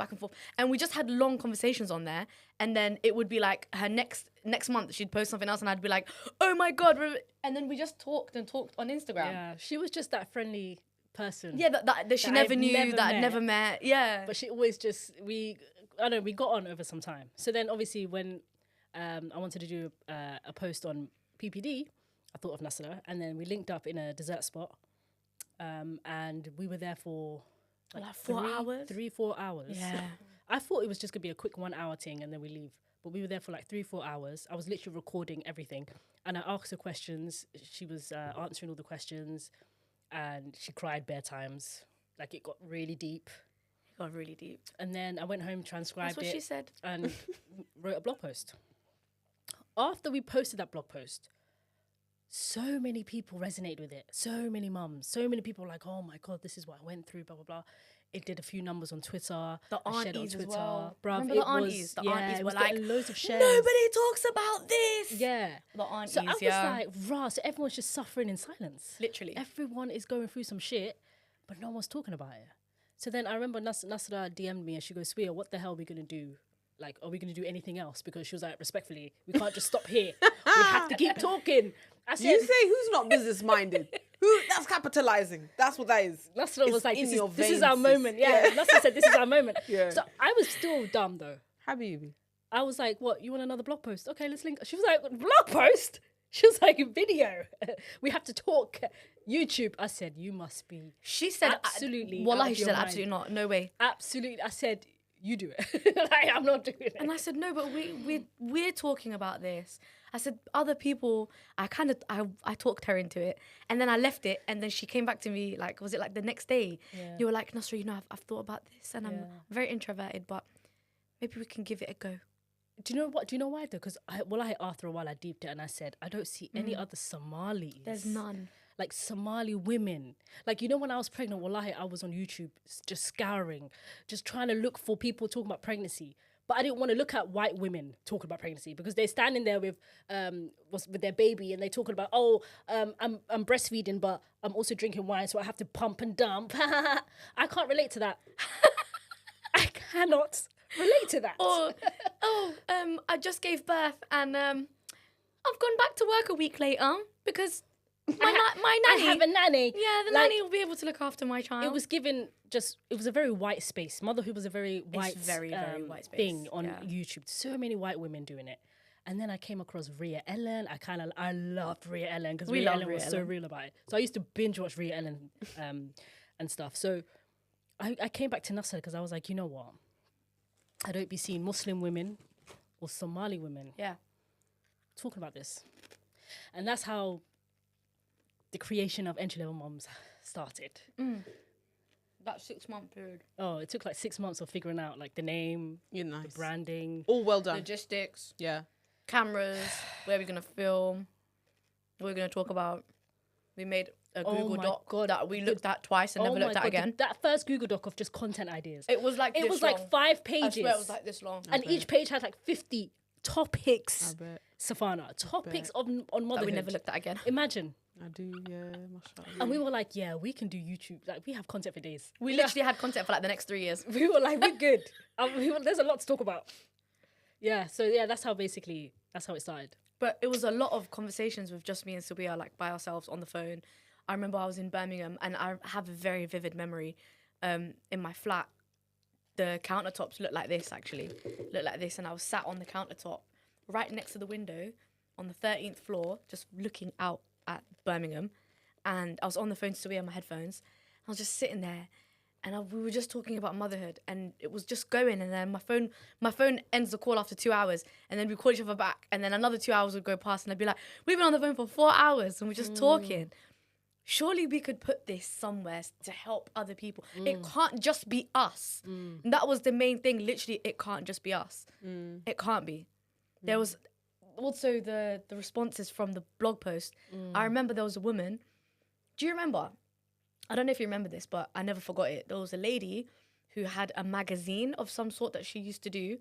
And we just had long conversations on there. And then it would be like her next month, she'd post something else and I'd be like, oh my God. And then we just talked on Instagram. Yeah, she was just that friendly person. Yeah, that she That never I'd knew, never that I'd met. never met. Yeah. But she always just, we got on over some time. So then obviously when I wanted to do a post on PPD, I thought of Nasra, and then we linked up in a dessert spot, and we were there for Like 4 hours? 3-4 hours. Yeah. I thought it was just gonna be a quick 1 hour thing and then we leave, but we were there for like 3-4 hours. I was literally recording everything, and I asked her questions. She was answering all the questions, and she cried bare times. Like it got really deep. It got really deep. And then I went home, transcribed That's what it, she said. and wrote a blog post. After we posted that blog post, so many people resonated with it. So many mums. So many people were like, oh my God, this is what I went through, blah, blah, blah. It did a few numbers on Twitter. The I shared it on aunties as Twitter. well. Bruv, Remember it the aunties? was, The aunties it were was like, getting loads of shares. nobody talks about this. Yeah. The aunties, So I was yeah. like, rah, so everyone's just suffering in silence. Literally. Everyone is going through some shit, but no one's talking about it. So then I remember Nasra DM'd me and she goes, Suia, what the hell are we going to do? Like, are we going to do anything else? Because she was like, respectfully, we can't just stop here. We have to keep talking. I said, You say who's not business minded? That's capitalizing. That's what that is. Nasra It's was like, in this your is our veins, moment. sis. Yeah, Nasra said, this is our moment. Yeah. So I was still dumb though. Habibi. I was like, what, you want another blog post? Okay, let's link. She was like, blog post? She was like, video. We have to talk. YouTube. I said, you must be She said, absolutely. Wallahi, out of she your said, mind. absolutely not. No way. Absolutely. I said, you do it. Like, I'm not doing it. And I said, no, but we're talking about this. I said, other people, I talked her into it. And then I left it. And then she came back to me, like, was it like the next day? Yeah. You were like, Nasra, you know, I've thought about this. And I'm Yeah. very introverted, but maybe we can give it a go. Do you know what? Do you know why though? Because after a while I deeped it and I said, I don't see any other Somalis. There's none. like Somali women. Like, you know, when I was pregnant, wallahi, I was on YouTube just scouring, just trying to look for people talking about pregnancy. But I didn't want to look at white women talking about pregnancy because they're standing there with their baby and they're talking about, I'm breastfeeding, but I'm also drinking wine, so I have to pump and dump. I can't relate to that. I cannot relate to that. Or, I just gave birth and I've gone back to work a week later because my nanny. I have a nanny. Yeah, the nanny will be able to look after my child. It was it was a very white space. Motherhood was a very white, very white space thing on YouTube. So many white women doing it. And then I came across Rhea Ellen. I loved Rhea Ellen because Rhea Ellen was so real about it. So I used to binge watch Rhea Ellen and stuff. So I came back to Nasser because I was like, you know what? I don't be seeing Muslim women or Somali women talking about this. And that's how the creation of Entry-Level Moms started. That 6-month period. Oh, it took like 6 months of figuring out like the name, the branding. All well done. Logistics. Yeah. Cameras. Where we're going to film. What we're going to talk about. We made a Google Doc that we looked at twice and never looked at again. That first Google Doc of just content ideas. It was like this long. Like 5 pages. I swear it was like this long. And each page had like 50 topics. I bet. Saffana. Topics on motherhood. That we never looked at again. Imagine. I do, yeah, mashallah. And we were like, yeah, we can do YouTube. Like, we have content for days. We literally had content for like the next 3 years. We were like, we're good. There's a lot to talk about. Yeah, so yeah, that's how it started. But it was a lot of conversations with just me and Subia, like by ourselves on the phone. I remember I was in Birmingham and I have a very vivid memory in my flat. The countertops looked like this, actually. Looked like this. And I was sat on the countertop right next to the window on the 13th floor, just looking out at Birmingham. And I was on the phone to Subia on my headphones. I was just sitting there and we were just talking about motherhood and it was just going. And then my phone ends the call after 2 hours and then we call each other back and then another 2 hours would go past and I'd be like, we've been on the phone for 4 hours and we're just talking. Surely we could put this somewhere to help other people. It can't just be us. And that was the main thing. Literally, it can't just be us. It can't be. There was also the responses from the blog post. I remember there was a woman. Do you remember? I don't know if you remember this, but I never forgot it. There was a lady who had a magazine of some sort that she used to do.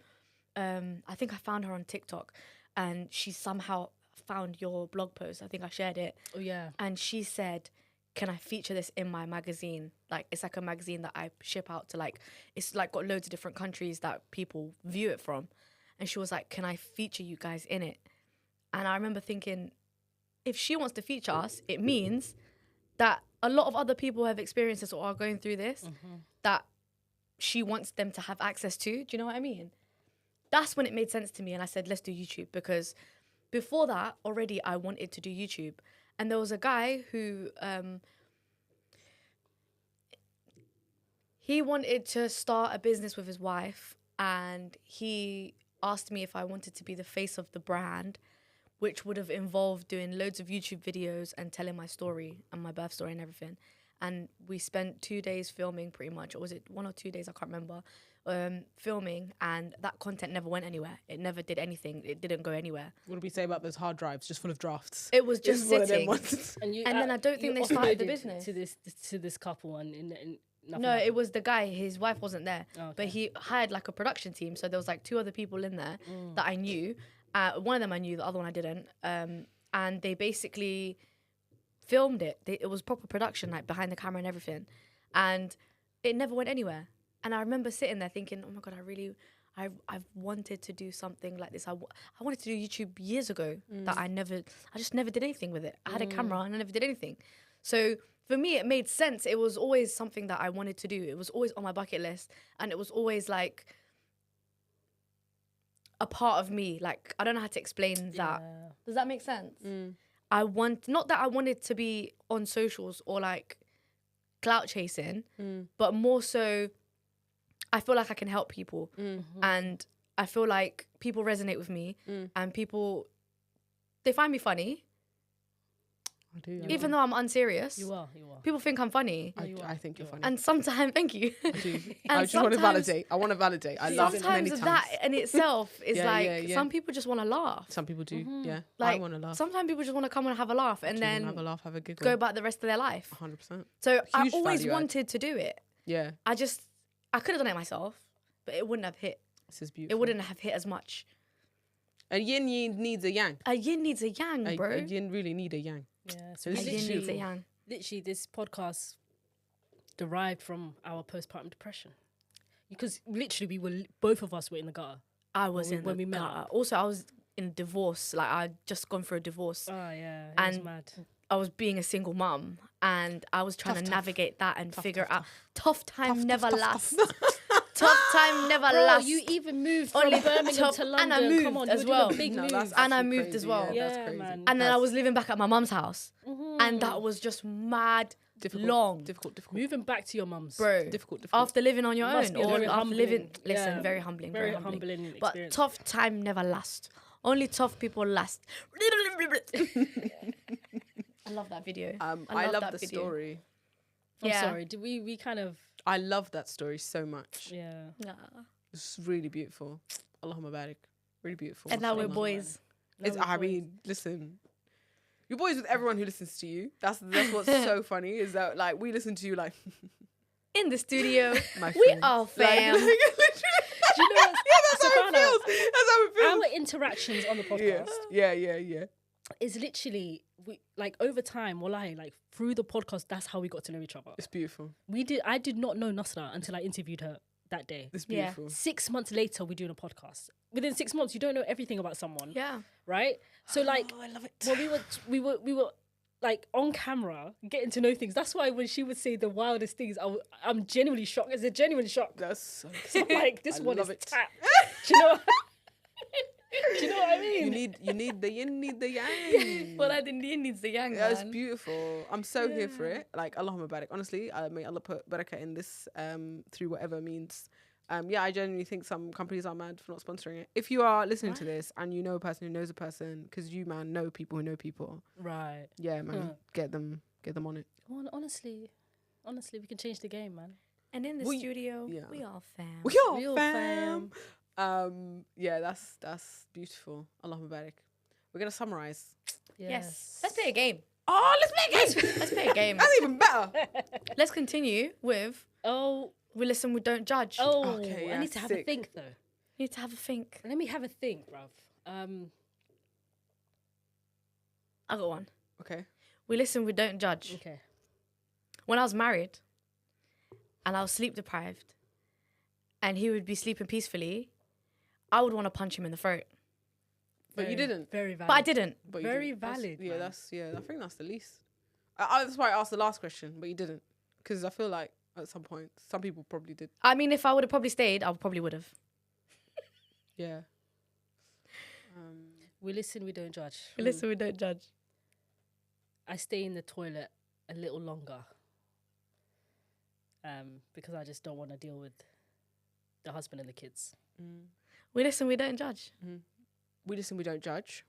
I think I found her on TikTok and she somehow found your blog post. I think I shared it. Oh, yeah. And she said, can I feature this in my magazine? Like, it's like a magazine that I ship out to, like, it's like got loads of different countries that people view it from. And she was like, can I feature you guys in it? And I remember thinking, if she wants to feature us, it means that a lot of other people have experienced this or are going through this that she wants them to have access to. Do you know what I mean? That's when it made sense to me. And I said, let's do YouTube, because before that, already I wanted to do YouTube. And there was a guy who, he wanted to start a business with his wife. And he asked me if I wanted to be the face of the brand, which would have involved doing loads of YouTube videos and telling my story and my birth story and everything. And we spent 2 days filming pretty much, or was it 1 or 2 days? I can't remember. Filming, and that content never went anywhere. It never did anything. It didn't go anywhere. What did we say about those hard drives just full of drafts? It was just sitting. And then I don't think they started the business. To this couple and no, it was the guy. His wife wasn't there, okay. But he hired like a production team. So there was like 2 other people in there that I knew. One of them I knew, the other one I didn't. And they basically filmed it. It was proper production, like behind the camera and everything. And it never went anywhere. And I remember sitting there thinking, oh my God, I've wanted to do something like this. I wanted to do YouTube years ago that I just never did anything with it. I had a camera and I never did anything. So for me, it made sense. It was always something that I wanted to do. It was always on my bucket list. And it was always like a part of me. Like, I don't know how to explain that. Does that make sense? Not that I wanted to be on socials or like clout chasing, but more so I feel like I can help people. And I feel like people resonate with me and people, they find me funny. I do. Even though I'm unserious. You are. People think I'm funny. I think you're funny. And sometimes, thank you. I do. And I just want to sometimes- validate. I want to validate. I love it many Sometimes times. that in itself is Yeah, like, yeah, yeah. some people just want to laugh. Some people do. Yeah. Like, I want to laugh. sometimes people just want to come and have a laugh and Do wanna then have a laugh, have a giggle. go about the rest of their life. 100%. So I Huge always value add. wanted to do it. Yeah. I could have done it myself, but it wouldn't have hit. This is beautiful. It wouldn't have hit as much. A yin needs a yang. A yin needs a yang, bro. A yin really need a yang. Yeah. So A this is yin needs a beautiful. yang. Literally, this podcast derived from our postpartum depression, because literally both of us were in the gutter. I was When in we the met gutter. up. Also, I was in divorce. Like, I'd just gone through a divorce. Oh yeah, it was And mad. I was being a single mum, and I was trying to Tough. navigate that and Tough, figure tough, out. Tough time never tough, lasts. tough. Tough time never Bro, lasts. you even moved from Only Birmingham tough- to and London. I moved Come on, as you were doing well. a big No, move. that's And I actually moved crazy. as well. Yeah, that's Yeah, crazy. man. And then I That's was living back at my mum's house, and that was just mad difficult. long, Difficult. Moving back to your mum's. bro. Difficult. After living on your Must own, be a or very after humbling- living, listen, yeah, very humbling, very very humbling. humbling But experience. tough time never lasts. Only tough people last. I love that video. I love that the video. story. I'm Yeah. sorry. Did we kind of I love that story so much. yeah. Yeah. It's really beautiful. Allahumma barik. Really beautiful. And now we're mashallah. boys. It's, Now we're I boys. mean, listen. You're boys with everyone who listens to you. That's what's so funny is that like we listen to you like In the studio, my we friends. are Like, fam. literally. Do you know what, That's how it Saffana, feels. That's how it feels. our interactions on the podcast Yeah. is literally we like over time, wallahi, like through the podcast, that's how we got to know each other. It's beautiful. I did not know Nasra until I interviewed her that day. It's Yeah. beautiful. 6 months later, we're doing a podcast. Within 6 months, you don't know everything about someone, Yeah. right? So like, I love it. when we were like on camera getting to know things. That's why when she would say the wildest things, I'm genuinely shocked. It's a genuine shock. That's so So I'm like, this I one is love it. tapped. Do you know? Do you know what I mean? you need the yin, need the yang. Well, I think the yin needs the yang, Yeah, it's man. beautiful. I'm so here for it. Like, Allahumma barik. Honestly, may Allah put barakah in this through whatever means. Yeah, I genuinely think some companies are mad for not sponsoring it. If you are listening to this and you know a person who knows a person, because you, man, know people who know people, Right. yeah, man, get them on it. Honestly, we can change the game, man. And in the We- studio, yeah. we are fam. We are Real fam. Yeah, that's beautiful. Allahumma barik. We're going to summarize. Yes. Let's play a game. Oh, let's play a game. Let's play a game. That's even better. Let's continue with Oh, we listen, we don't judge. Okay, I yeah, need to have a sick. think though. You need to have a think. Let me have a think, bruv. I got one. Okay. We listen, we don't judge. Okay. When I was married and I was sleep deprived and he would be sleeping peacefully, I would want to punch him in the throat. But you didn't. Very valid. But I didn't. But you Very didn't. That's- valid, Yeah, man. I think that's the least. That's why I asked the last question, but you didn't, because I feel like at some point some people probably did. I mean, if I would have probably stayed, I probably would have. Yeah. We listen, we don't judge. We listen, we don't judge. I stay in the toilet a little longer. Because I just don't want to deal with the husband and the kids. We listen, we don't judge. We listen, we don't judge.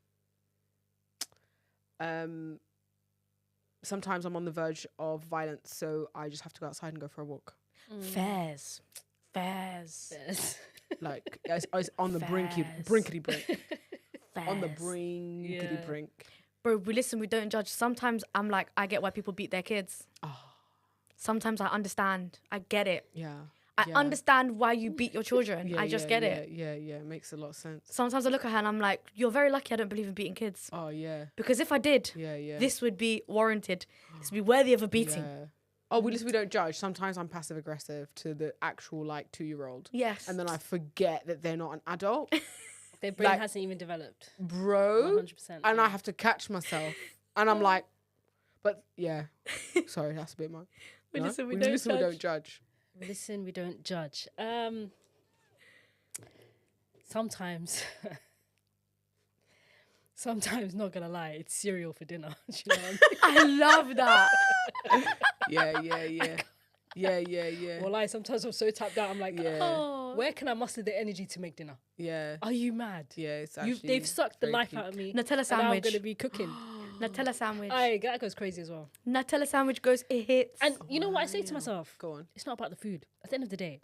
Sometimes I'm on the verge of violence, so I just have to go outside and go for a walk. Fairs. Yes. Like it's on the Fairs. brinkety brink. On the Fairs. brinkety Yeah. brink. Bro, we listen, we don't judge. Sometimes I'm like, I get why people beat their kids. Sometimes I understand. I get it. Yeah. I yeah. understand why you beat your children. Yeah, I just yeah, get it. Yeah, it makes a lot of sense. Sometimes I look at her and I'm like, you're very lucky I don't believe in beating kids. Oh yeah. Because if I did, Yeah. this would be warranted. This would be worthy of a beating. Yeah. Oh, we listen, we don't judge. Sometimes I'm passive aggressive to the actual like 2-year-old. Yes. And then I forget that they're not an adult. Their brain Like- hasn't even developed. Bro. 100%. And I have to catch myself. And I'm like, but yeah. Sorry, that's a bit much. We No? listen, we we don't listen, we judge. don't judge. We listen, we don't judge. Sometimes, not gonna lie, it's cereal for dinner. Do you know what I mean? I love that. Yeah. Well, sometimes I'm so tapped out. I'm like, Yeah. Oh. where can I muster the energy to make dinner? Yeah. Are you mad? Yeah, it's actually They've sucked the very life peak. out of me. Nutella and now I'm sandwich. going to be cooking. Nutella sandwich. That goes crazy as well. Nutella sandwich goes, it hits. And you know what I say to myself? Go on. It's not about the food. At the end of the day,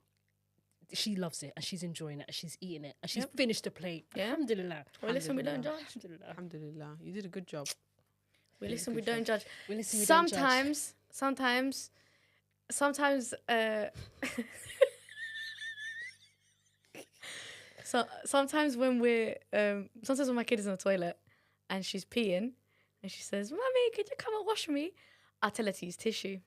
she loves it and she's enjoying it and she's eating it and she's finished the plate. Yeah. Alhamdulillah. Well, listen, we don't judge. Alhamdulillah. Alhamdulillah. You did a good job. We listen, we don't judge. We listen, we don't judge. Sometimes, so sometimes when sometimes when my kid is in the toilet and she's peeing and she says, "Mommy, could you come and wash me?" I tell her to use tissue.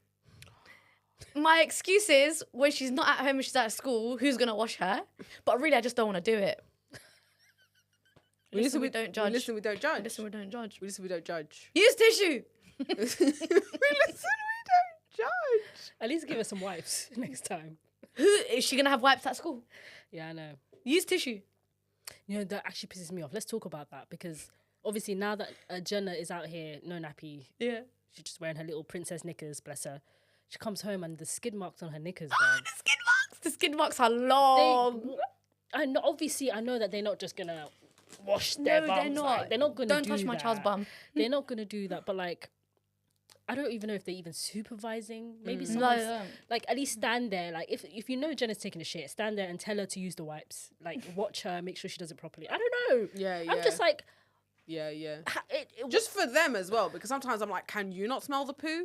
My excuse is when she's not at home and she's at school, who's gonna wash her? But really, I just don't want to do it. Listen, we don't judge. Listen, we don't judge. Listen, we don't judge. Listen, we don't judge. Use tissue. We listen, we don't judge. At least give her some wipes next time. Who is she gonna have wipes at school? Yeah, I know. Use tissue. You know, that actually pisses me off. Let's talk about that because obviously now that Jenna is out here, no nappy, Yeah. she's just wearing her little princess knickers, bless her. She comes home and the skid marks on her knickers, man. The skid marks are long. I know, obviously, I know that they're not just gonna wash their bums. They're not. Like, they're not gonna Don't do touch my that. child's bum. They're not gonna do that. But like, I don't even know if they're even supervising. Maybe No, someone's they don't. like at least stand there. Like if you know Jenna's taking a shit, stand there and tell her to use the wipes. Like watch her, make sure she does it properly. I don't know. Yeah, I'm just like, yeah. it Just for them as well, because sometimes I'm like, can you not smell the poo?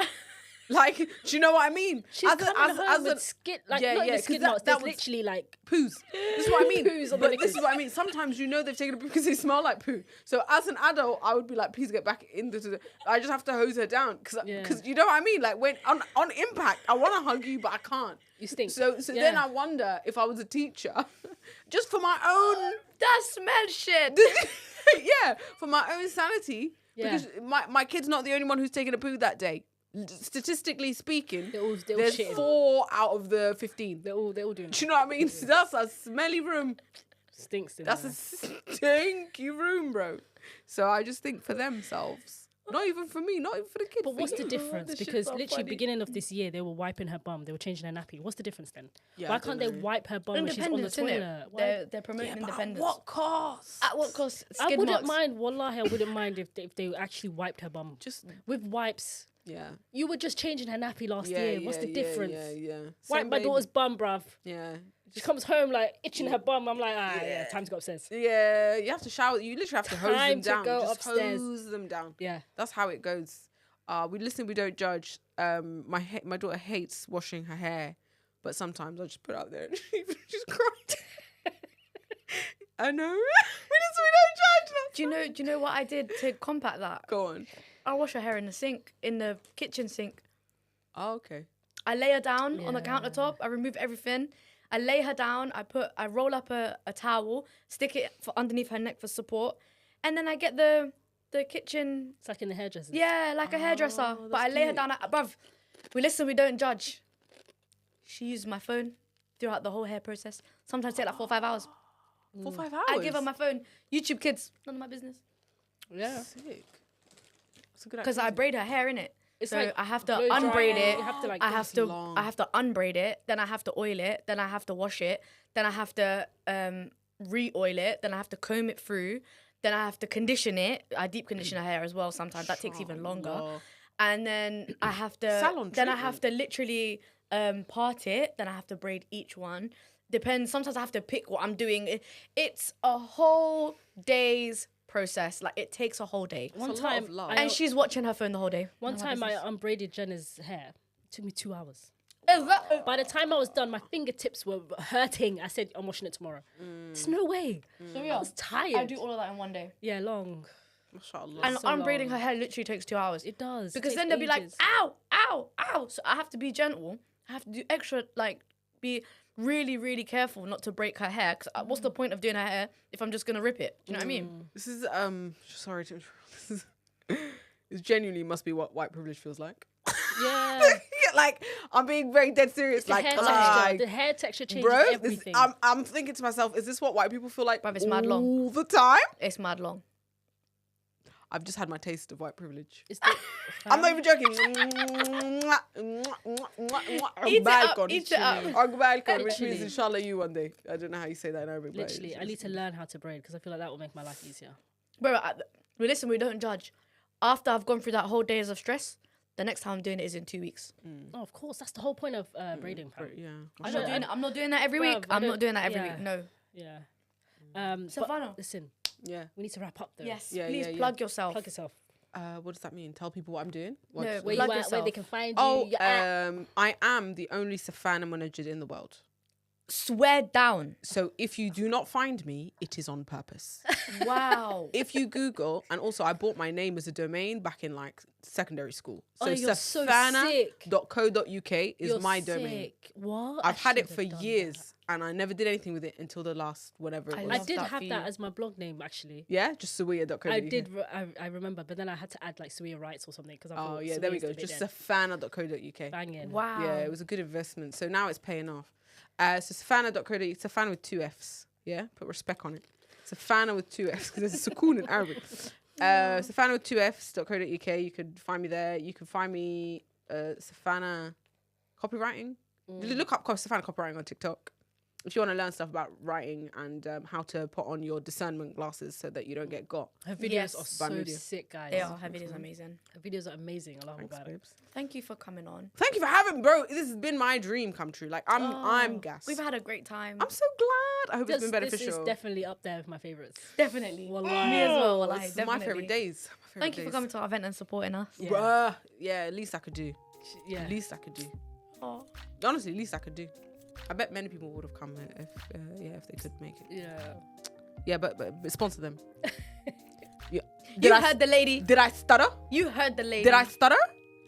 Like, do you know what I mean? she's coming home with skid, like not even 'cause skid that- marks. that There's was- literally like Poos. This is what I mean. Poos on the But this knickers. is what I mean. Sometimes you know they've taken a poo because they smell like poo. So as an adult, I would be like, please get back into the. I just have to hose her down because Yeah. you know what I mean. Like when on impact, I want to hug you, but I can't. you stink. So then I wonder if I was a teacher, just for my own. That smells shit. Yeah, for my own sanity, Yeah. because my kid's not the only one who's taken a poo that day. Statistically speaking, They're all there's shitting. 4 out of the 15. They're all doing Do you know what I mean? That's a smelly room. stinks. In That's there. a stinky room, bro. So I just think for themselves, not even for me, not even for the kids. But what's the difference? this shit's Because so literally funny. beginning of this year, they were wiping her bum. They were changing her nappy. What's the difference then? Yeah, Why I can't don't they know. wipe her bum when she's on the Independence, innit? toilet? Why? They're promoting At independence. what cost? At what cost? I Skid wouldn't marks. mind. Wallahi, I wouldn't mind if they actually wiped her bum. Just With wipes. yeah. You were just changing her nappy last Yeah, year. What's the yeah, difference? Yeah. Wipe Same my baby. daughter's bum, bruv. Yeah. She comes home like itching her bum. I'm like, yeah, time to go upstairs. Yeah, you have to shower. You literally have to hose Time them to down. go Just upstairs. hose them down. Yeah. That's how it goes. We listen, we don't judge. My daughter hates washing her hair, but sometimes I just put it out there and she's crying. I know. We listen, we don't judge. Do you know what I did to combat that? Go on. I wash her hair in the sink, in the kitchen sink. Oh, okay. I lay her down on the Yeah. countertop. I remove everything. I lay her down. I roll up a towel, stick it for underneath her neck for support, and then I get the kitchen. It's like in the hairdresser. Yeah, like a hairdresser. But I that's lay her cute. down above. We listen, we don't judge. She uses my phone throughout the whole hair process. Sometimes take like 4 or 5 hours. 4 or 5 hours. I give her my phone. YouTube Kids, none of my business. Yeah. Sick. That's a good Because I braid her hair in it. It's So like I have to blow dry. unbraid it. You have to, like, I do have this to long. I have to unbraid it. Then I have to oil it. Then I have to wash it. Then I have to re-oil it. Then I have to comb it through. Then I have to condition it. I deep condition her hair as well. Sometimes that takes even longer. Allah. And then I have to. Salon then I have to literally part it. Then I have to braid each one. Depends. Sometimes I have to pick what I'm doing. It's a whole day's process. Like it takes a whole day. One It's a lot time, of love. And she's watching her phone the whole day. one None of my time I business. unbraided Jenna's hair. It took me 2 hours. Is that- By the time I was done, my fingertips were hurting. I said, I'm washing it tomorrow. There's no way. So I yeah, was tired. I do all of that in one day. Yeah, long. MashaAllah. And so unbraiding long. her hair literally takes 2 hours. It does. Because It then takes they'll be like, ages. ow, ow, ow. So I have to be gentle. I have to do extra, like, be really, really careful not to break her hair. Because what's the point of doing her hair if I'm just going to rip it? Do you know what I mean? This is sorry to this genuinely must be what white privilege feels like. Yeah. Like I'm being very dead serious. The Like, hair texture. The hair texture changes bro, everything. I'm thinking to myself, is this what white people feel like Bruv, it's mad long. all the time? It's mad long. I've just had my taste of white privilege. It's the- I'm not even joking. Eat it up, eat it up. Which means Literally. inshallah you one day. I don't know how you say that in Arabic. but Literally, I need to learn how to braid because I feel like that will make my life easier. Bro, we listen, we don't judge. after I've gone through that whole days of stress, the next time I'm doing it is in 2 weeks. Oh, of course, that's the whole point of braiding. Yeah. I'm not doing that every Bruv, week. I I'm don't- not doing that every yeah. week. No. Yeah. Saffana. But listen, Yeah. we need to wrap up though. Yes. Yeah, Please yeah. plug yourself. Plug yourself. What does that mean? Tell people what I'm doing? No, Where Plug you at, where yourself. they can find you. Oh, your app. I am the only Saffana manager in the world. Swear down. So if you do not find me, it is on purpose. Wow. If you Google, and also I bought my name as a domain back in like secondary school. So Oh, you're so sick. Saffana.co.uk is You're my domain. sick. What? I've had I it for should have done years and I never did anything with it until the last whatever it I was. that. I love did that have for that you. as my blog name actually. Yeah, just Sawia.co.uk. I did. I remember, but then I had to add like Sawia Rights or something because I thought. Oh yeah, there we Sawia's go. the bit Just then. Saffana.co.uk. Banging. Wow. Yeah, it was a good investment. So now it's paying off. So Saffana.co.uk, Saffana with 2 Fs. Yeah, put respect on it. Saffana with 2 Fs because there's a Sukun in Arabic. Saffana with 2 Fs.co.uk. You could find me there. You can find me Saffana copywriting. Look up Saffana copywriting on TikTok. If you want to learn stuff about writing and how to put on your discernment glasses so that you don't get got. Her videos Yes. are so Media. sick, guys. They are. Her videos are amazing. Her videos are amazing. I love Thanks, about it. babes. Thank you for coming on. Thank you for having, bro. This has been my dream come true. Like I'm gassed. We've had a great time. I'm so glad. I hope it's been This beneficial. is definitely up there with my favorites. Definitely. Wallahi. Me as well. Wallahi, This is definitely. my favorite days. Thank you for coming to our event and supporting us. Yeah. Bruh. Yeah, at least I could do. Yeah. At least I could do. Oh. Honestly, at least I could do. I bet many people would have come if they could make it. Yeah. Yeah, but sponsor them. Yeah. You heard the lady. Did I stutter? You heard the lady. Did I stutter?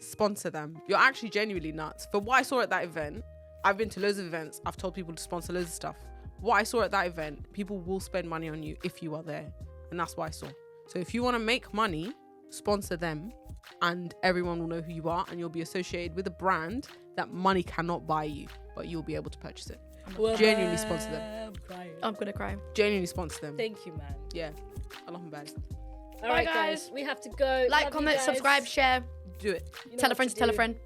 Sponsor them. You're actually genuinely nuts. For what I saw at that event, I've been to loads of events. I've told people to sponsor loads of stuff. What I saw at that event, people will spend money on you if you are there. And that's what I saw. So if you want to make money, sponsor them and everyone will know who you are and you'll be associated with a brand that money cannot buy you, but you'll be able to purchase it. Genuinely sponsor them. I'm crying. I'm gonna cry. Genuinely sponsor them. Thank you, man. Yeah. I love them bad. All right, guys. guys. We have to go. Like, Love you comment, guys. subscribe, share. Do it. You know Tell a what friend to to tell a do. friend.